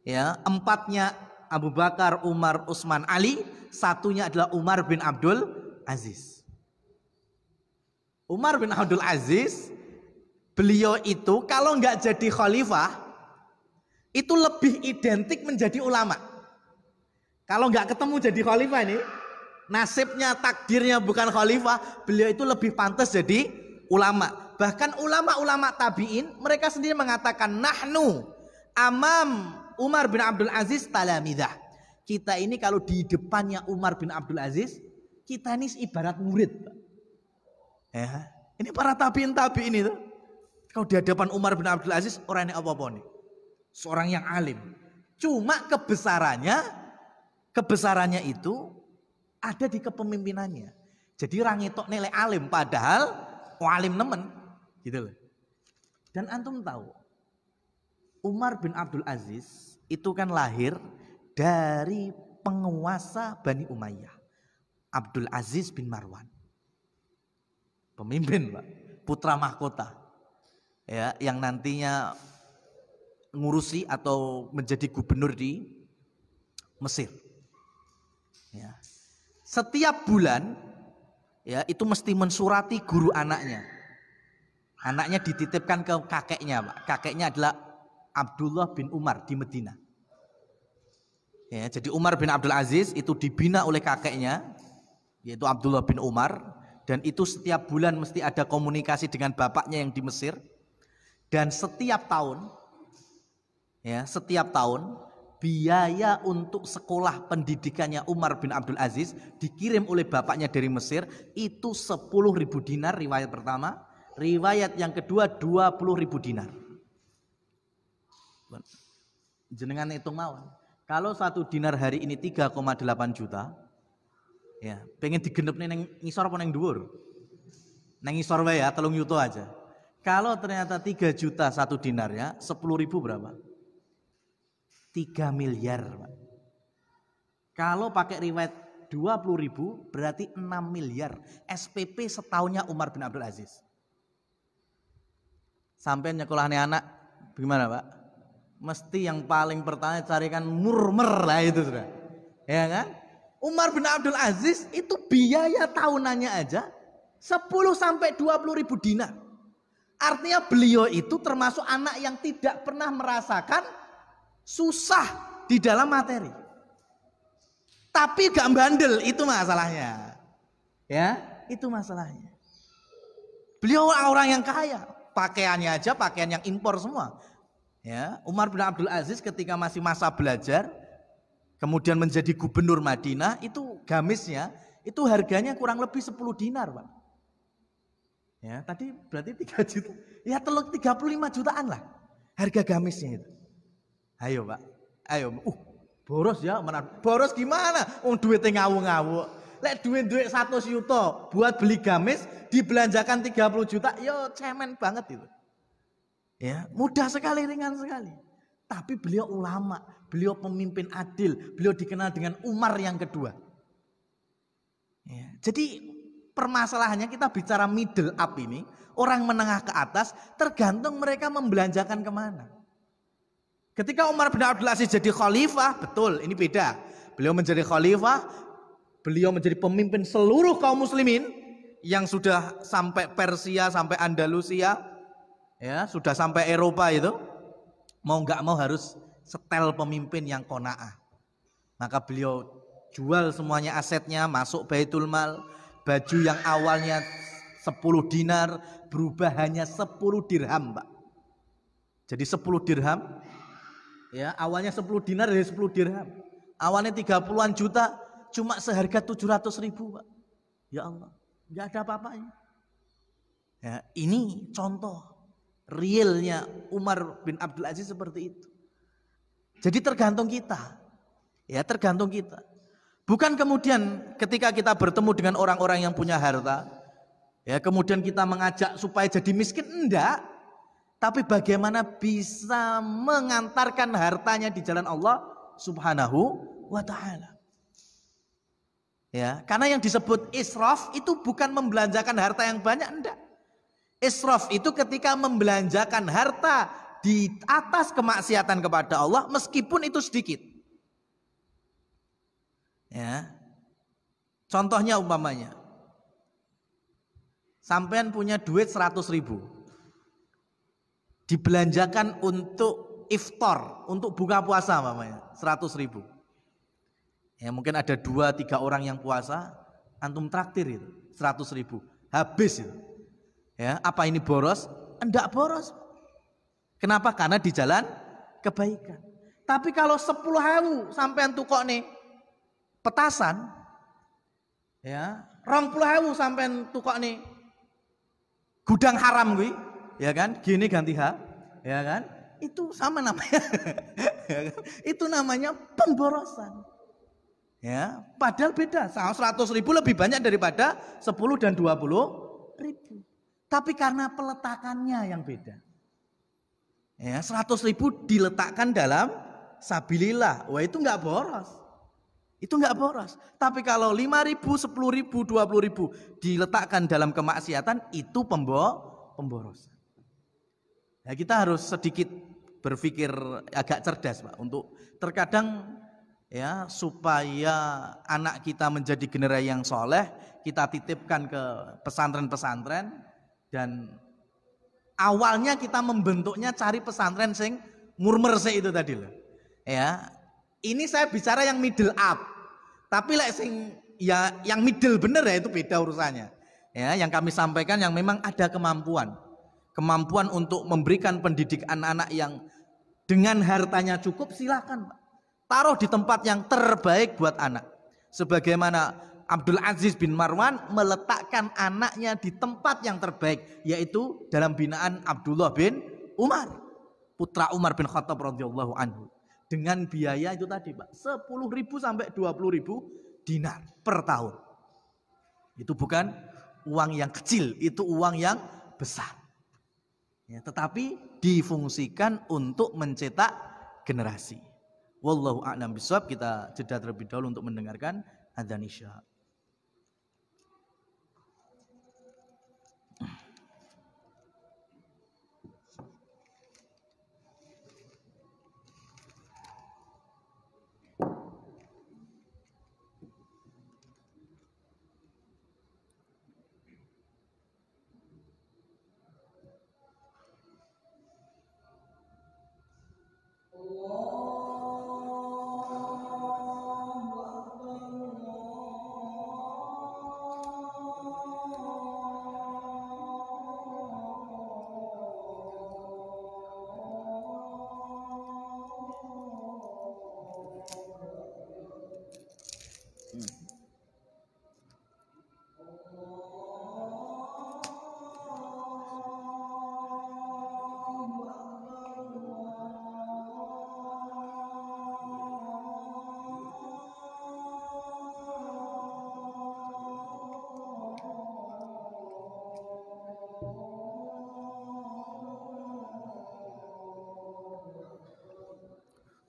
Ya, 4-nya Abu Bakar, Umar, Utsman, Ali, 1-nya adalah Umar bin Abdul Aziz. Umar bin Abdul Aziz, beliau itu kalau nggak jadi khalifah, itu lebih identik menjadi ulama. Kalau nggak ketemu jadi khalifah ini, nasibnya, takdirnya bukan khalifah, beliau itu lebih pantas jadi ulama. Bahkan ulama-ulama tabi'in, mereka sendiri mengatakan, nahnu amam Umar bin Abdul Aziz talamidah. Kita ini kalau di depannya Umar bin Abdul Aziz, kita ini ibarat murid. Ya, ini para tabi'in itu. Kalau di hadapan Umar bin Abdul Aziz, orang ini apa-apa nih? Seorang yang alim. Cuma kebesarannya itu ada di kepemimpinannya. Jadi orang itu nilai alim, padahal alim nemen, gitu loh. Dan antum tahu, Umar bin Abdul Aziz itu kan lahir dari penguasa Bani Umayyah, Abdul Aziz bin Marwan. Pemimpin, Pak, putra mahkota. Ya, yang nantinya ngurusi atau menjadi gubernur di Mesir. Ya. Setiap bulan ya itu mesti mensurati guru anaknya. Anaknya dititipkan ke kakeknya, Pak. Kakeknya adalah Abdullah bin Umar di Medina. Ya, jadi Umar bin Abdul Aziz itu dibina oleh kakeknya, yaitu Abdullah bin Umar, dan itu setiap bulan mesti ada komunikasi dengan bapaknya yang di Mesir. Dan setiap tahun biaya untuk sekolah pendidikannya Umar bin Abdul Aziz dikirim oleh bapaknya dari Mesir itu 10.000 dinar riwayat pertama, riwayat yang kedua 20.000 dinar. Jenengan hitung mawon. Kalau 1 dinar hari ini 3,8 juta, ya, pengen digenep neng ngisor apa neng dhuwur? Neng ngisor wae ya, 3 yuto aja. Kalau ternyata 3 juta 1 dinarnya, 10.000 berapa? 3 miliar, Pak. Kalau pakai riwayat 20.000 berarti 6 miliar. SPP setahunnya Umar bin Abdul Aziz. Sampai nyekolahnya anak gimana, Pak? Mesti yang paling pertama carikan murmer lah itu sudah. Ya kan? Umar bin Abdul Aziz itu biaya tahunannya aja 10 sampai 20.000 dinar. Artinya beliau itu termasuk anak yang tidak pernah merasakan susah di dalam materi. Tapi gak bandel, itu masalahnya. Ya, itu masalahnya. Beliau orang yang kaya, pakaiannya aja pakaian yang impor semua. Ya, Umar bin Abdul Aziz ketika masih masa belajar, kemudian menjadi gubernur Madinah, itu gamisnya itu harganya kurang lebih 10 dinar, Pak. Ya, tadi berarti 3 juta. Ya, 35 jutaan lah harga gamisnya itu. Ayo, Pak. Ayo. Boros ya, boros gimana? Duitnya ngawur-ngawur. Lek duit 100 juta buat beli gamis dibelanjakan 30 juta, yo cemen banget itu. Ya, mudah sekali, ringan sekali. Tapi beliau ulama, beliau pemimpin adil, beliau dikenal dengan Umar yang kedua. Ya, jadi permasalahannya kita bicara middle up ini, orang menengah ke atas, tergantung mereka membelanjakan kemana. Ketika Umar bin Abdul Aziz jadi khalifah, betul, ini beda. Beliau menjadi khalifah, beliau menjadi pemimpin seluruh kaum muslimin yang sudah sampai Persia, sampai Andalusia, ya, sudah sampai Eropa itu, mau nggak mau harus setel pemimpin yang qanaah. Maka beliau jual semuanya asetnya, masuk Baitul Mal, baju yang awalnya 10 dinar berubah hanya 10 dirham, Pak. Jadi 10 dirham, ya, awalnya 10 dinar dari 10 dirham. Awalnya 30-an juta, cuma seharga 700.000, Pak. Ya Allah, nggak ada apa-apanya. Ya, ini contoh realnya Umar bin Abdul Aziz seperti itu. Jadi tergantung kita. Ya, tergantung kita. Bukan kemudian ketika kita bertemu dengan orang-orang yang punya harta, ya kemudian kita mengajak supaya jadi miskin, enggak. Tapi bagaimana bisa mengantarkan hartanya di jalan Allah Subhanahu wa taala. Ya, karena yang disebut israf itu bukan membelanjakan harta yang banyak, enggak. Israf itu ketika membelanjakan harta di atas kemaksiatan kepada Allah meskipun itu sedikit. Ya. Contohnya umpamanya sampean punya duit 100.000, dibelanjakan untuk iftar, untuk buka puasa umpamanya 100.000. Ya mungkin ada 2-3 orang yang puasa, antum traktir itu 100.000, habis itu. Ya, apa ini boros? Enggak boros. Kenapa? Karena di jalan kebaikan. Tapi kalau 10.000 sampean tukok nih petasan, ya 20.000 sampean tukok nih gudang haram gue, ya kan? Gini ganti H, ya kan? Itu sama namanya. Ya kan? Itu namanya pemborosan. Ya, padahal beda. 100.000 lebih banyak daripada 10 dan 20.000. Tapi karena peletakannya yang beda. Ya, 100.000 diletakkan dalam sabilillah. Wah, itu enggak boros. Itu enggak boros. Tapi kalau 5.000, 10.000, 20.000 diletakkan dalam kemaksiatan, itu pemborosan. Ya, kita harus sedikit berpikir agak cerdas, Pak, untuk terkadang ya supaya anak kita menjadi generasi yang soleh, kita titipkan ke pesantren-pesantren, dan awalnya kita membentuknya cari pesantren sing murmer itu tadi loh. Ya, ini saya bicara yang middle up. Tapi sing ya yang middle bener ya itu beda urusannya. Ya, yang kami sampaikan yang memang ada kemampuan untuk memberikan pendidik anak-anak yang dengan hartanya cukup, silakan Pak. Taruh di tempat yang terbaik buat anak. Sebagaimana Abdul Aziz bin Marwan meletakkan anaknya di tempat yang terbaik, yaitu dalam binaan Abdullah bin Umar, putra Umar bin Khattab radhiyallahu anhu. Dengan biaya itu tadi Pak, 10.000 sampai 20.000 dinar per tahun. Itu bukan uang yang kecil, itu uang yang besar. Ya, tetapi difungsikan untuk mencetak generasi. Wallahu a'lam bishawab. Kita jeda terlebih dahulu untuk mendengarkan adzan isya.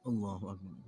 Allahu akbar.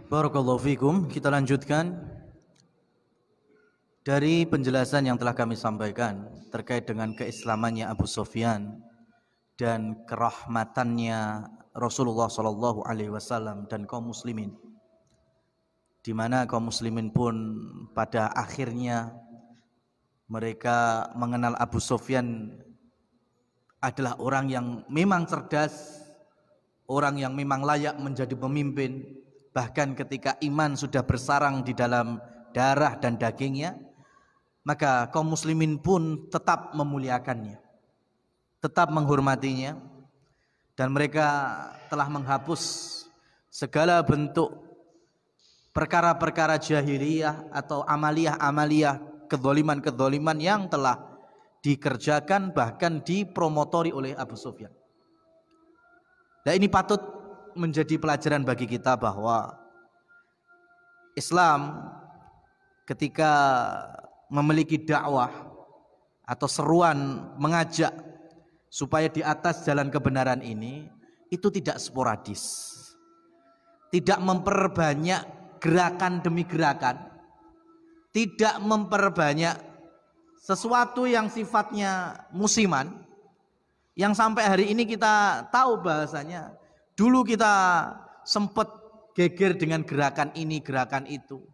Barakallahu fikum. Kita lanjutkan dari penjelasan yang telah kami sampaikan terkait dengan keislamannya Abu Sufyan dan kerahmatannya Rasulullah Shallallahu Alaihi Wasallam dan kaum muslimin, di mana kaum muslimin pun pada akhirnya mereka mengenal Abu Sufyan adalah orang yang memang cerdas, orang yang memang layak menjadi pemimpin. Bahkan ketika iman sudah bersarang di dalam darah dan dagingnya, maka kaum muslimin pun tetap memuliakannya, tetap menghormatinya, dan mereka telah menghapus segala bentuk perkara-perkara jahiliyah atau amaliyah-amaliyah kedzaliman-kedzaliman yang telah dikerjakan bahkan dipromotori oleh Abu Sufyan. Dan ini patut menjadi pelajaran bagi kita bahwa Islam ketika memiliki dakwah atau seruan mengajak supaya di atas jalan kebenaran ini, itu tidak sporadis, tidak memperbanyak gerakan demi gerakan, tidak memperbanyak sesuatu yang sifatnya musiman, yang sampai hari ini kita tahu bahasanya dulu kita sempat geger dengan gerakan ini, gerakan itu,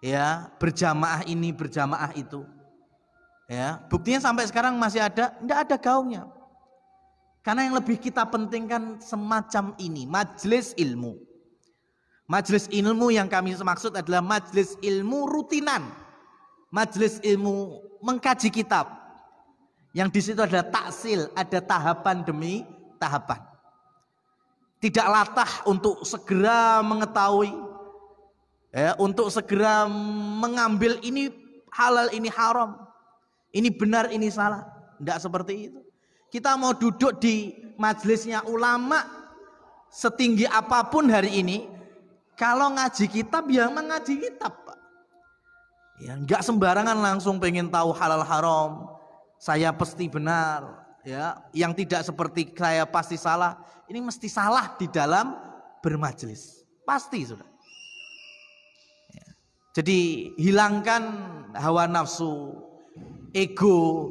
ya, berjamaah ini, berjamaah itu, ya, buktinya sampai sekarang masih ada, tidak ada gaungnya. Karena yang lebih kita pentingkan semacam ini, majelis ilmu. Majelis ilmu yang kami maksud adalah majelis ilmu rutinan, majelis ilmu mengkaji kitab, yang di situ ada taksil, ada tahapan demi tahapan. Tidak latah untuk segera mengetahui, ya, untuk segera mengambil ini halal, ini haram, ini benar, ini salah. Tidak seperti itu. Kita mau duduk di majelisnya ulama setinggi apapun hari ini, kalau ngaji kitab ya mengaji kitab, Pak. Ya, nggak sembarangan langsung pengen tahu halal haram, saya pasti benar, ya, yang tidak seperti saya pasti salah. Ini mesti salah di dalam bermajelis, pasti sudah. Jadi hilangkan hawa nafsu, ego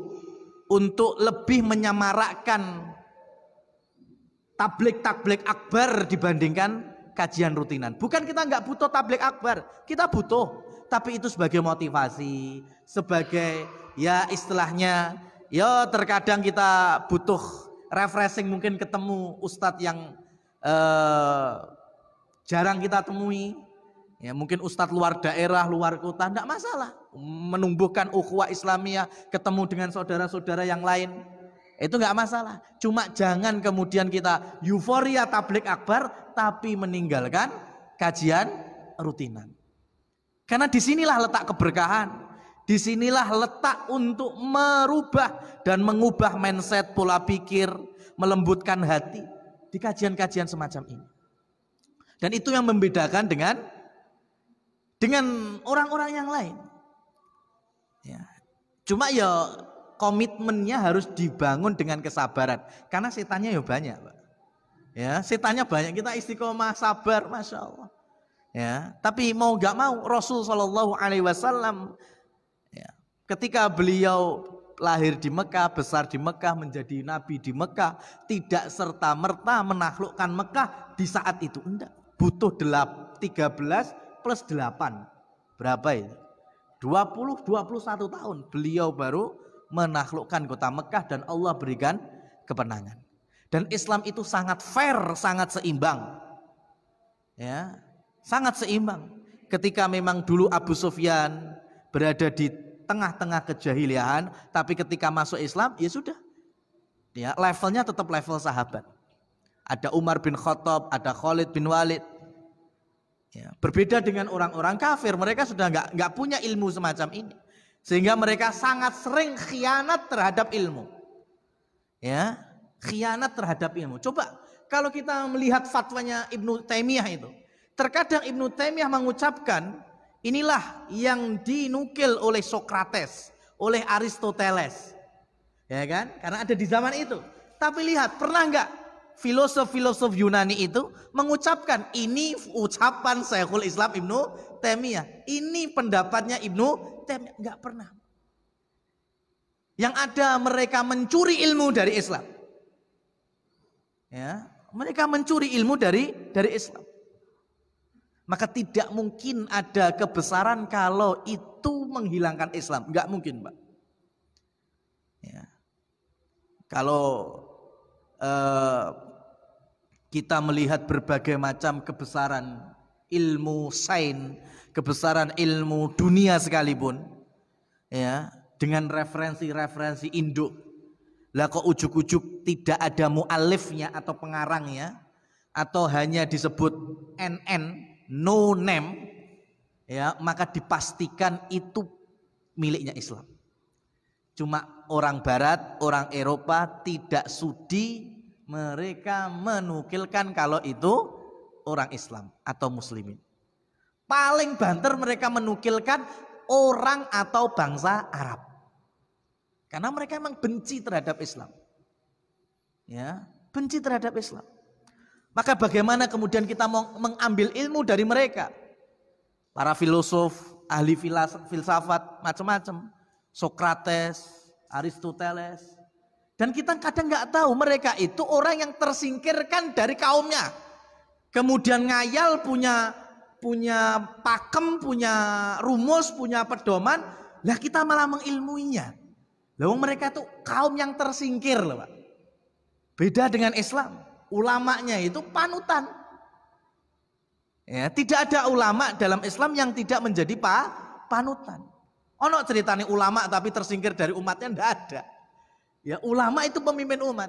untuk lebih menyamarakkan tablik akbar dibandingkan kajian rutinan. Bukan kita nggak butuh tablik akbar, kita butuh, tapi itu sebagai motivasi, sebagai ya istilahnya, ya terkadang kita butuh refreshing, mungkin ketemu ustadz yang jarang kita temui. Ya, mungkin ustadz luar daerah, luar kota, tidak masalah. Menumbuhkan ukhuwah Islamiyah, ketemu dengan saudara-saudara yang lain, itu nggak masalah. Cuma jangan kemudian kita euforia tablik akbar, tapi meninggalkan kajian rutinan. Karena disinilah letak keberkahan, disinilah letak untuk merubah dan mengubah mindset, pola pikir, melembutkan hati di kajian-kajian semacam ini. Dan itu yang membedakan dengan orang-orang yang lain. Ya. Cuma ya komitmennya harus dibangun dengan kesabaran. Karena setannya ya banyak, Pak. Ya, setannya banyak. Kita istiqomah, sabar, masya Allah. Ya, tapi mau gak mau Rasul Shallallahu Alaihi Wasallam, ya, ketika beliau lahir di Mekah, besar di Mekah, menjadi nabi di Mekah, tidak serta merta menaklukkan Mekah di saat itu. Enggak. Butuh 13 plus 8 berapa itu? 21 tahun beliau baru menaklukkan kota Mekah dan Allah berikan kemenangan. Dan Islam itu sangat fair, sangat seimbang. Ya, sangat seimbang. Ketika memang dulu Abu Sufyan berada di tengah-tengah kejahiliaan, tapi ketika masuk Islam ya sudah. Ya, levelnya tetap level sahabat. Ada Umar bin Khattab, ada Khalid bin Walid. Ya, berbeda dengan orang-orang kafir, mereka sudah nggak punya ilmu semacam ini, sehingga mereka sangat sering khianat terhadap ilmu. Ya, khianat terhadap ilmu. Coba kalau kita melihat fatwanya Ibnu Taimiyah itu, terkadang Ibnu Taimiyah mengucapkan inilah yang dinukil oleh Sokrates, oleh Aristoteles, ya kan? Karena ada di zaman itu. Tapi lihat, pernah nggak filosof-filosof Yunani itu mengucapkan ini ucapan Syekhul Islam Ibnu Taimiyah, ini pendapatnya Ibnu Taimiyah? Enggak pernah. Yang ada mereka mencuri ilmu dari Islam. Ya, mereka mencuri ilmu dari Islam. Maka tidak mungkin ada kebesaran kalau itu menghilangkan Islam, enggak mungkin, Pak. Ya. Kalau kita melihat berbagai macam kebesaran ilmu sains, kebesaran ilmu dunia sekalipun, ya, dengan referensi-referensi induk, lah kok ujuk-ujuk tidak ada mu'alifnya atau pengarangnya, atau hanya disebut NN, no name, ya, maka dipastikan itu miliknya Islam. Cuma orang Barat, orang Eropa tidak sudi mereka menukilkan kalau itu orang Islam atau Muslimin. Paling banter mereka menukilkan orang atau bangsa Arab, karena mereka memang benci terhadap Islam. Ya, benci terhadap Islam. Maka bagaimana kemudian kita mau mengambil ilmu dari mereka? Para filosof, ahli filsafat macam-macam, Sokrates, Aristoteles, dan kita kadang nggak tahu mereka itu orang yang tersingkirkan dari kaumnya, kemudian ngayal punya pakem, punya rumus, punya pedoman, lah kita malah mengilmuinya. Lalu mereka itu kaum yang tersingkir loh, Pak. Beda dengan Islam, ulamanya itu panutan. Ya, tidak ada ulama dalam Islam yang tidak menjadi panutan. Ono ceritanya ulama tapi tersingkir dari umatnya, ndak ada. Ya, ulama itu pemimpin umat.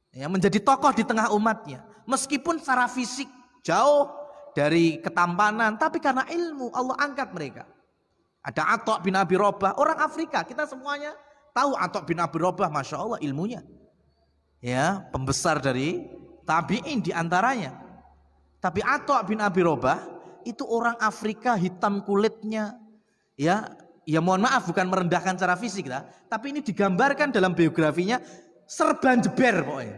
Ya, menjadi tokoh di tengah umatnya. Meskipun secara fisik jauh dari ketampanan, tapi karena ilmu Allah angkat mereka. Ada Atha bin Abi Rabah, orang Afrika, kita semuanya tahu Atha bin Abi Rabah, masya Allah ilmunya. Ya, pembesar dari tabi'in diantaranya. Tapi Atha bin Abi Rabah itu orang Afrika, hitam kulitnya. Ya mohon maaf, bukan merendahkan secara fisik lah, tapi ini digambarkan dalam biografinya serban jeber pokoknya.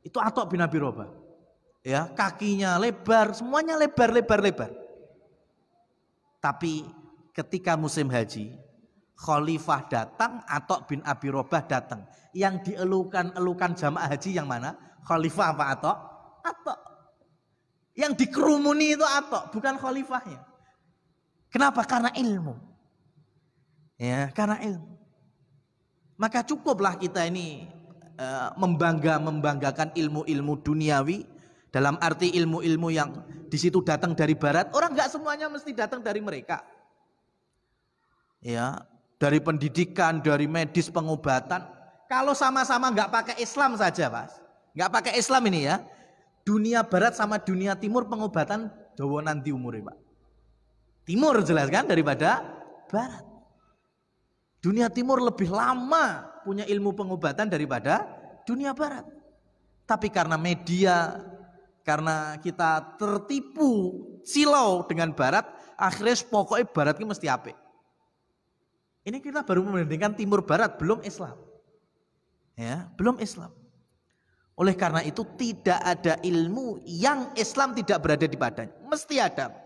Itu Atha bin Abi Rabah. Ya, kakinya lebar, semuanya lebar. Tapi ketika musim haji, khalifah datang, Atok bin Abi Robah datang. Yang dielukan jamaah haji yang mana? Khalifah apa Atok? Atok. Yang dikerumuni itu Atok, bukan khalifahnya. Kenapa? Karena ilmu. Ya, karena ilmu. Maka cukuplah kita ini membanggakan ilmu-ilmu duniawi, dalam arti ilmu-ilmu yang di situ datang dari barat. Orang nggak semuanya mesti datang dari mereka. Ya, dari pendidikan, dari medis, pengobatan. Kalau sama-sama nggak pakai Islam saja, Mas. Nggak pakai Islam ini ya. Dunia barat sama dunia timur pengobatan dawa nanti umurnya, Pak. Timur jelas kan daripada barat. Dunia timur lebih lama punya ilmu pengobatan daripada dunia barat. Tapi karena media, karena kita tertipu silau dengan barat, akhirnya pokoknya barat ini mesti apik. Ini kita baru membandingkan timur barat, belum Islam. Ya, belum Islam. Oleh karena itu tidak ada ilmu yang Islam tidak berada di badannya. Mesti ada.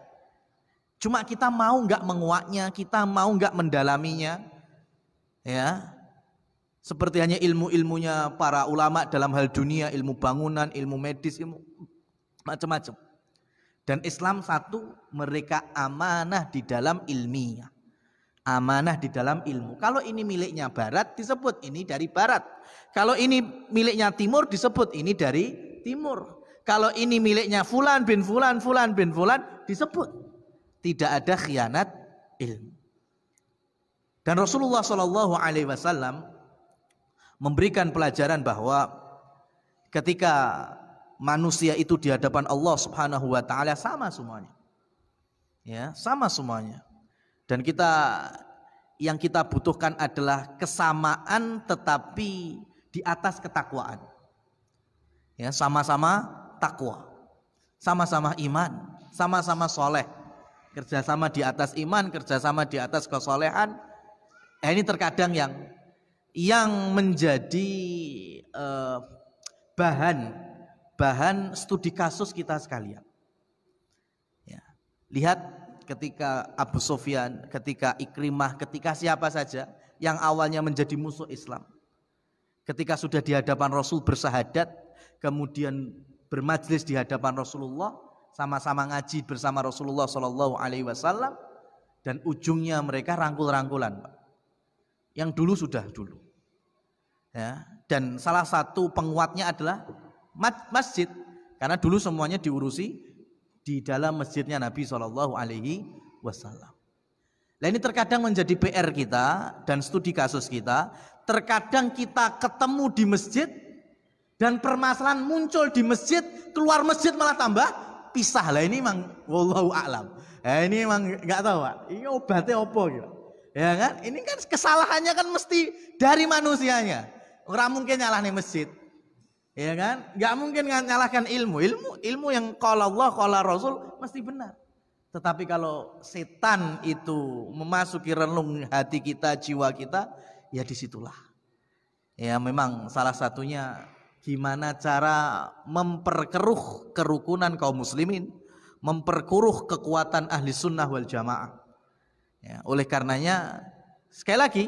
Cuma kita mau nggak menguaknya, kita mau nggak mendalaminya. Ya. Seperti hanya ilmu-ilmunya para ulama dalam hal dunia, ilmu bangunan, ilmu medis, ilmu macam-macam. Dan Islam satu, mereka amanah di dalam ilmiah. Amanah di dalam ilmu. Kalau ini miliknya barat disebut ini dari barat. Kalau ini miliknya timur disebut ini dari timur. Kalau ini miliknya fulan bin fulan, fulan bin fulan disebut. Tidak ada khianat ilmu. Dan Rasulullah SAW memberikan pelajaran bahwa ketika manusia itu di hadapan Allah Subhanahu wa taala sama semuanya. Ya, sama semuanya. Dan yang kita butuhkan adalah kesamaan tetapi di atas ketakwaan. Ya, sama-sama takwa, sama-sama iman, sama-sama soleh, kerjasama di atas iman, kerjasama di atas kesolehan. Ini terkadang yang menjadi bahan studi kasus kita sekalian. Ya, lihat. Ketika Abu Sufyan, ketika Ikrimah, ketika siapa saja yang awalnya menjadi musuh Islam, ketika sudah di hadapan Rasul bersahadat, kemudian bermajlis di hadapan Rasulullah, sama-sama ngaji bersama Rasulullah SAW, dan ujungnya mereka rangkul-rangkulan, Pak. Yang dulu sudah dulu. Ya, dan salah satu penguatnya adalah masjid, karena dulu semuanya diurusi di dalam masjidnya Nabi SAW. Nah, ini terkadang menjadi PR kita dan studi kasus kita. Terkadang kita ketemu di masjid dan permasalahan muncul di masjid, keluar masjid malah tambah pisah. Lah ini memang wallahu a'lam. Nah, ini memang nggak tahu, Pak. Ini obatnya apa gitu. Ya kan? Ini kan kesalahannya kan mesti dari manusianya. Orang mungkin nyalahnya masjid. Ya kan? Gak mungkin nyalahkan ilmu yang qala Allah, qala Rasul mesti benar. Tetapi kalau setan itu memasuki relung hati kita, jiwa kita, ya disitulah. Ya memang salah satunya gimana cara memperkeruh kerukunan kaum muslimin, memperkeruh kekuatan ahli sunnah wal jamaah. Ya, oleh karenanya sekali lagi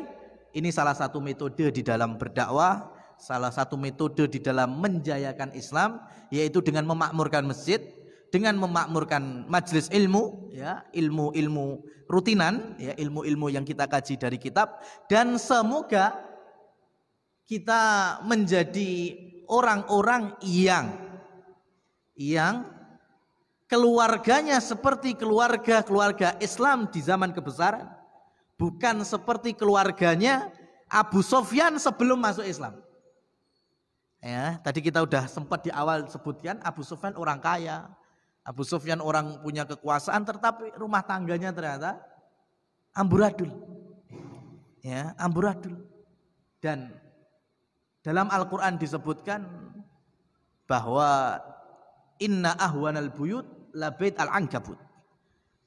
ini salah satu metode di dalam berdakwah. Salah satu metode di dalam menjayakan Islam, yaitu dengan memakmurkan masjid, dengan memakmurkan majelis ilmu, ya, ilmu-ilmu rutinan, ya, ilmu-ilmu yang kita kaji dari kitab, dan semoga kita menjadi orang-orang yang keluarganya seperti keluarga Islam di zaman kebesaran, bukan seperti keluarganya Abu Sufyan sebelum masuk Islam. Ya, tadi kita udah sempat di awal sebutkan Abu Sufyan orang kaya, Abu Sufyan orang punya kekuasaan, tetapi rumah tangganya ternyata amburadul. Ya, amburadul. Dan dalam Al-Quran disebutkan bahwa inna ahwanal buyut labait al-ankabut.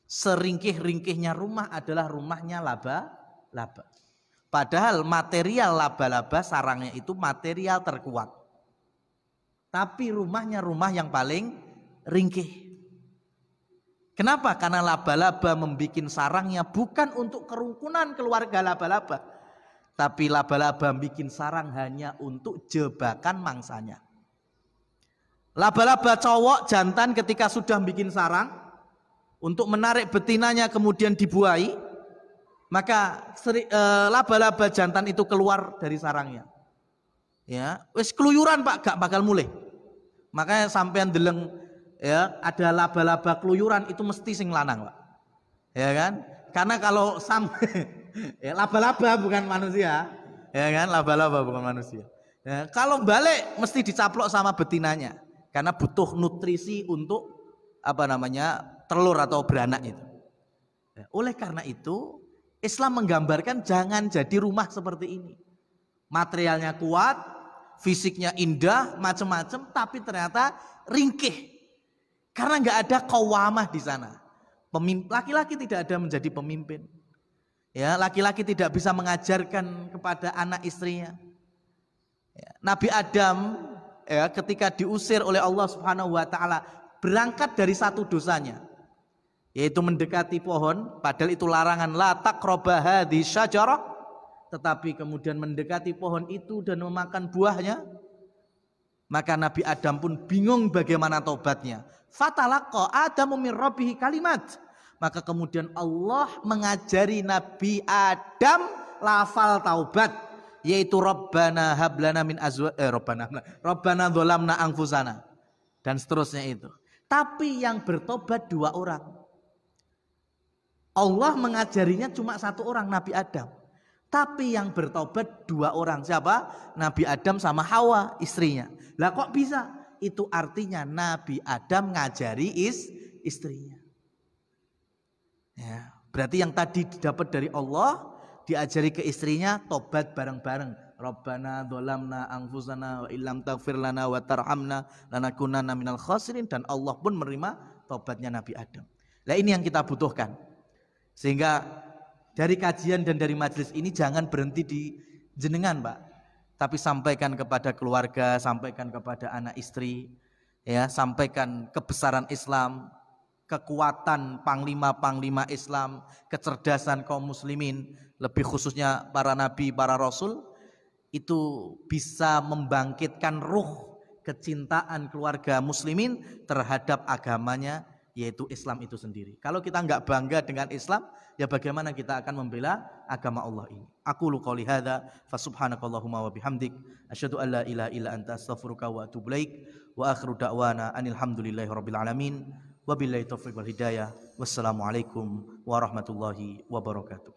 Seringkih-ringkihnya rumah adalah rumahnya laba-laba. Padahal material laba-laba sarangnya itu material terkuat. Tapi rumahnya rumah yang paling ringkih. Kenapa? Karena laba-laba membuat sarangnya bukan untuk kerukunan keluarga laba-laba, tapi laba-laba bikin sarang hanya untuk jebakan mangsanya. Laba-laba cowok jantan ketika sudah bikin sarang untuk menarik betinanya kemudian dibuai, maka laba-laba jantan itu keluar dari sarangnya. Ya, wis keluyuran Pak, gak bakal mulai. Makanya sampean deleng ya, ada laba-laba keluyuran itu mesti sing lanang, Pak. Ya kan? Karena kalau ya, laba-laba bukan manusia, ya kan? Laba-laba bukan manusia. Ya, kalau balik mesti dicaplok sama betinanya karena butuh nutrisi untuk telur atau beranak itu. Ya, oleh karena itu Islam menggambarkan jangan jadi rumah seperti ini. Materialnya kuat, fisiknya indah, macam-macam, tapi ternyata ringkih. Karena nggak ada qawamah di sana. Laki-laki tidak ada menjadi pemimpin. Ya, laki-laki tidak bisa mengajarkan kepada anak istrinya. Ya, Nabi Adam ya, ketika diusir oleh Allah Subhanahu wa taala berangkat dari satu dosanya, yaitu mendekati pohon, padahal itu larangan, la taqraba hadhihi syajarah, tetapi kemudian mendekati pohon itu dan memakan buahnya. Maka Nabi Adam pun bingung bagaimana taubatnya. Fatalaqa Adamu min rabbihi kalimat. Maka kemudian Allah mengajari Nabi Adam lafal taubat, yaitu Rabbana hablana min Rabbana dzalamna anfusana dan seterusnya itu. Tapi yang bertobat 2 orang. Allah mengajarinya cuma 1 orang, Nabi Adam. Tapi yang bertobat 2 orang. Siapa? Nabi Adam sama Hawa, istrinya. Lah kok bisa? Itu artinya Nabi Adam ngajari istrinya. Ya, berarti yang tadi didapat dari Allah diajari ke istrinya, tobat bareng-bareng. Rabbana dzalamna anfusana wa illam taghfir lana wa tarhamna lanakunanna minal khasirin, dan Allah pun menerima tobatnya Nabi Adam. Nah, ini yang kita butuhkan. Sehingga dari kajian dan dari majelis ini jangan berhenti di jenengan, Pak. Tapi sampaikan kepada keluarga, sampaikan kepada anak istri, ya, sampaikan kebesaran Islam, kekuatan panglima-panglima Islam, kecerdasan kaum muslimin, lebih khususnya para nabi, para rasul, itu bisa membangkitkan ruh kecintaan keluarga muslimin terhadap agamanya, yaitu Islam itu sendiri. Kalau kita nggak bangga dengan Islam, ya bagaimana kita akan membela agama Allah ini? Aqulu qouli hadza fa subhanakallahumma wa bihamdik asyhadu an la ilaha illa anta astaghfiruka wa atubu ilaik wa akhiru da'wana anil hamdulillahi rabbil alamin wa billahi taufiq wal hidayah. Wassalamualaikum warahmatullahi wabarakatuh.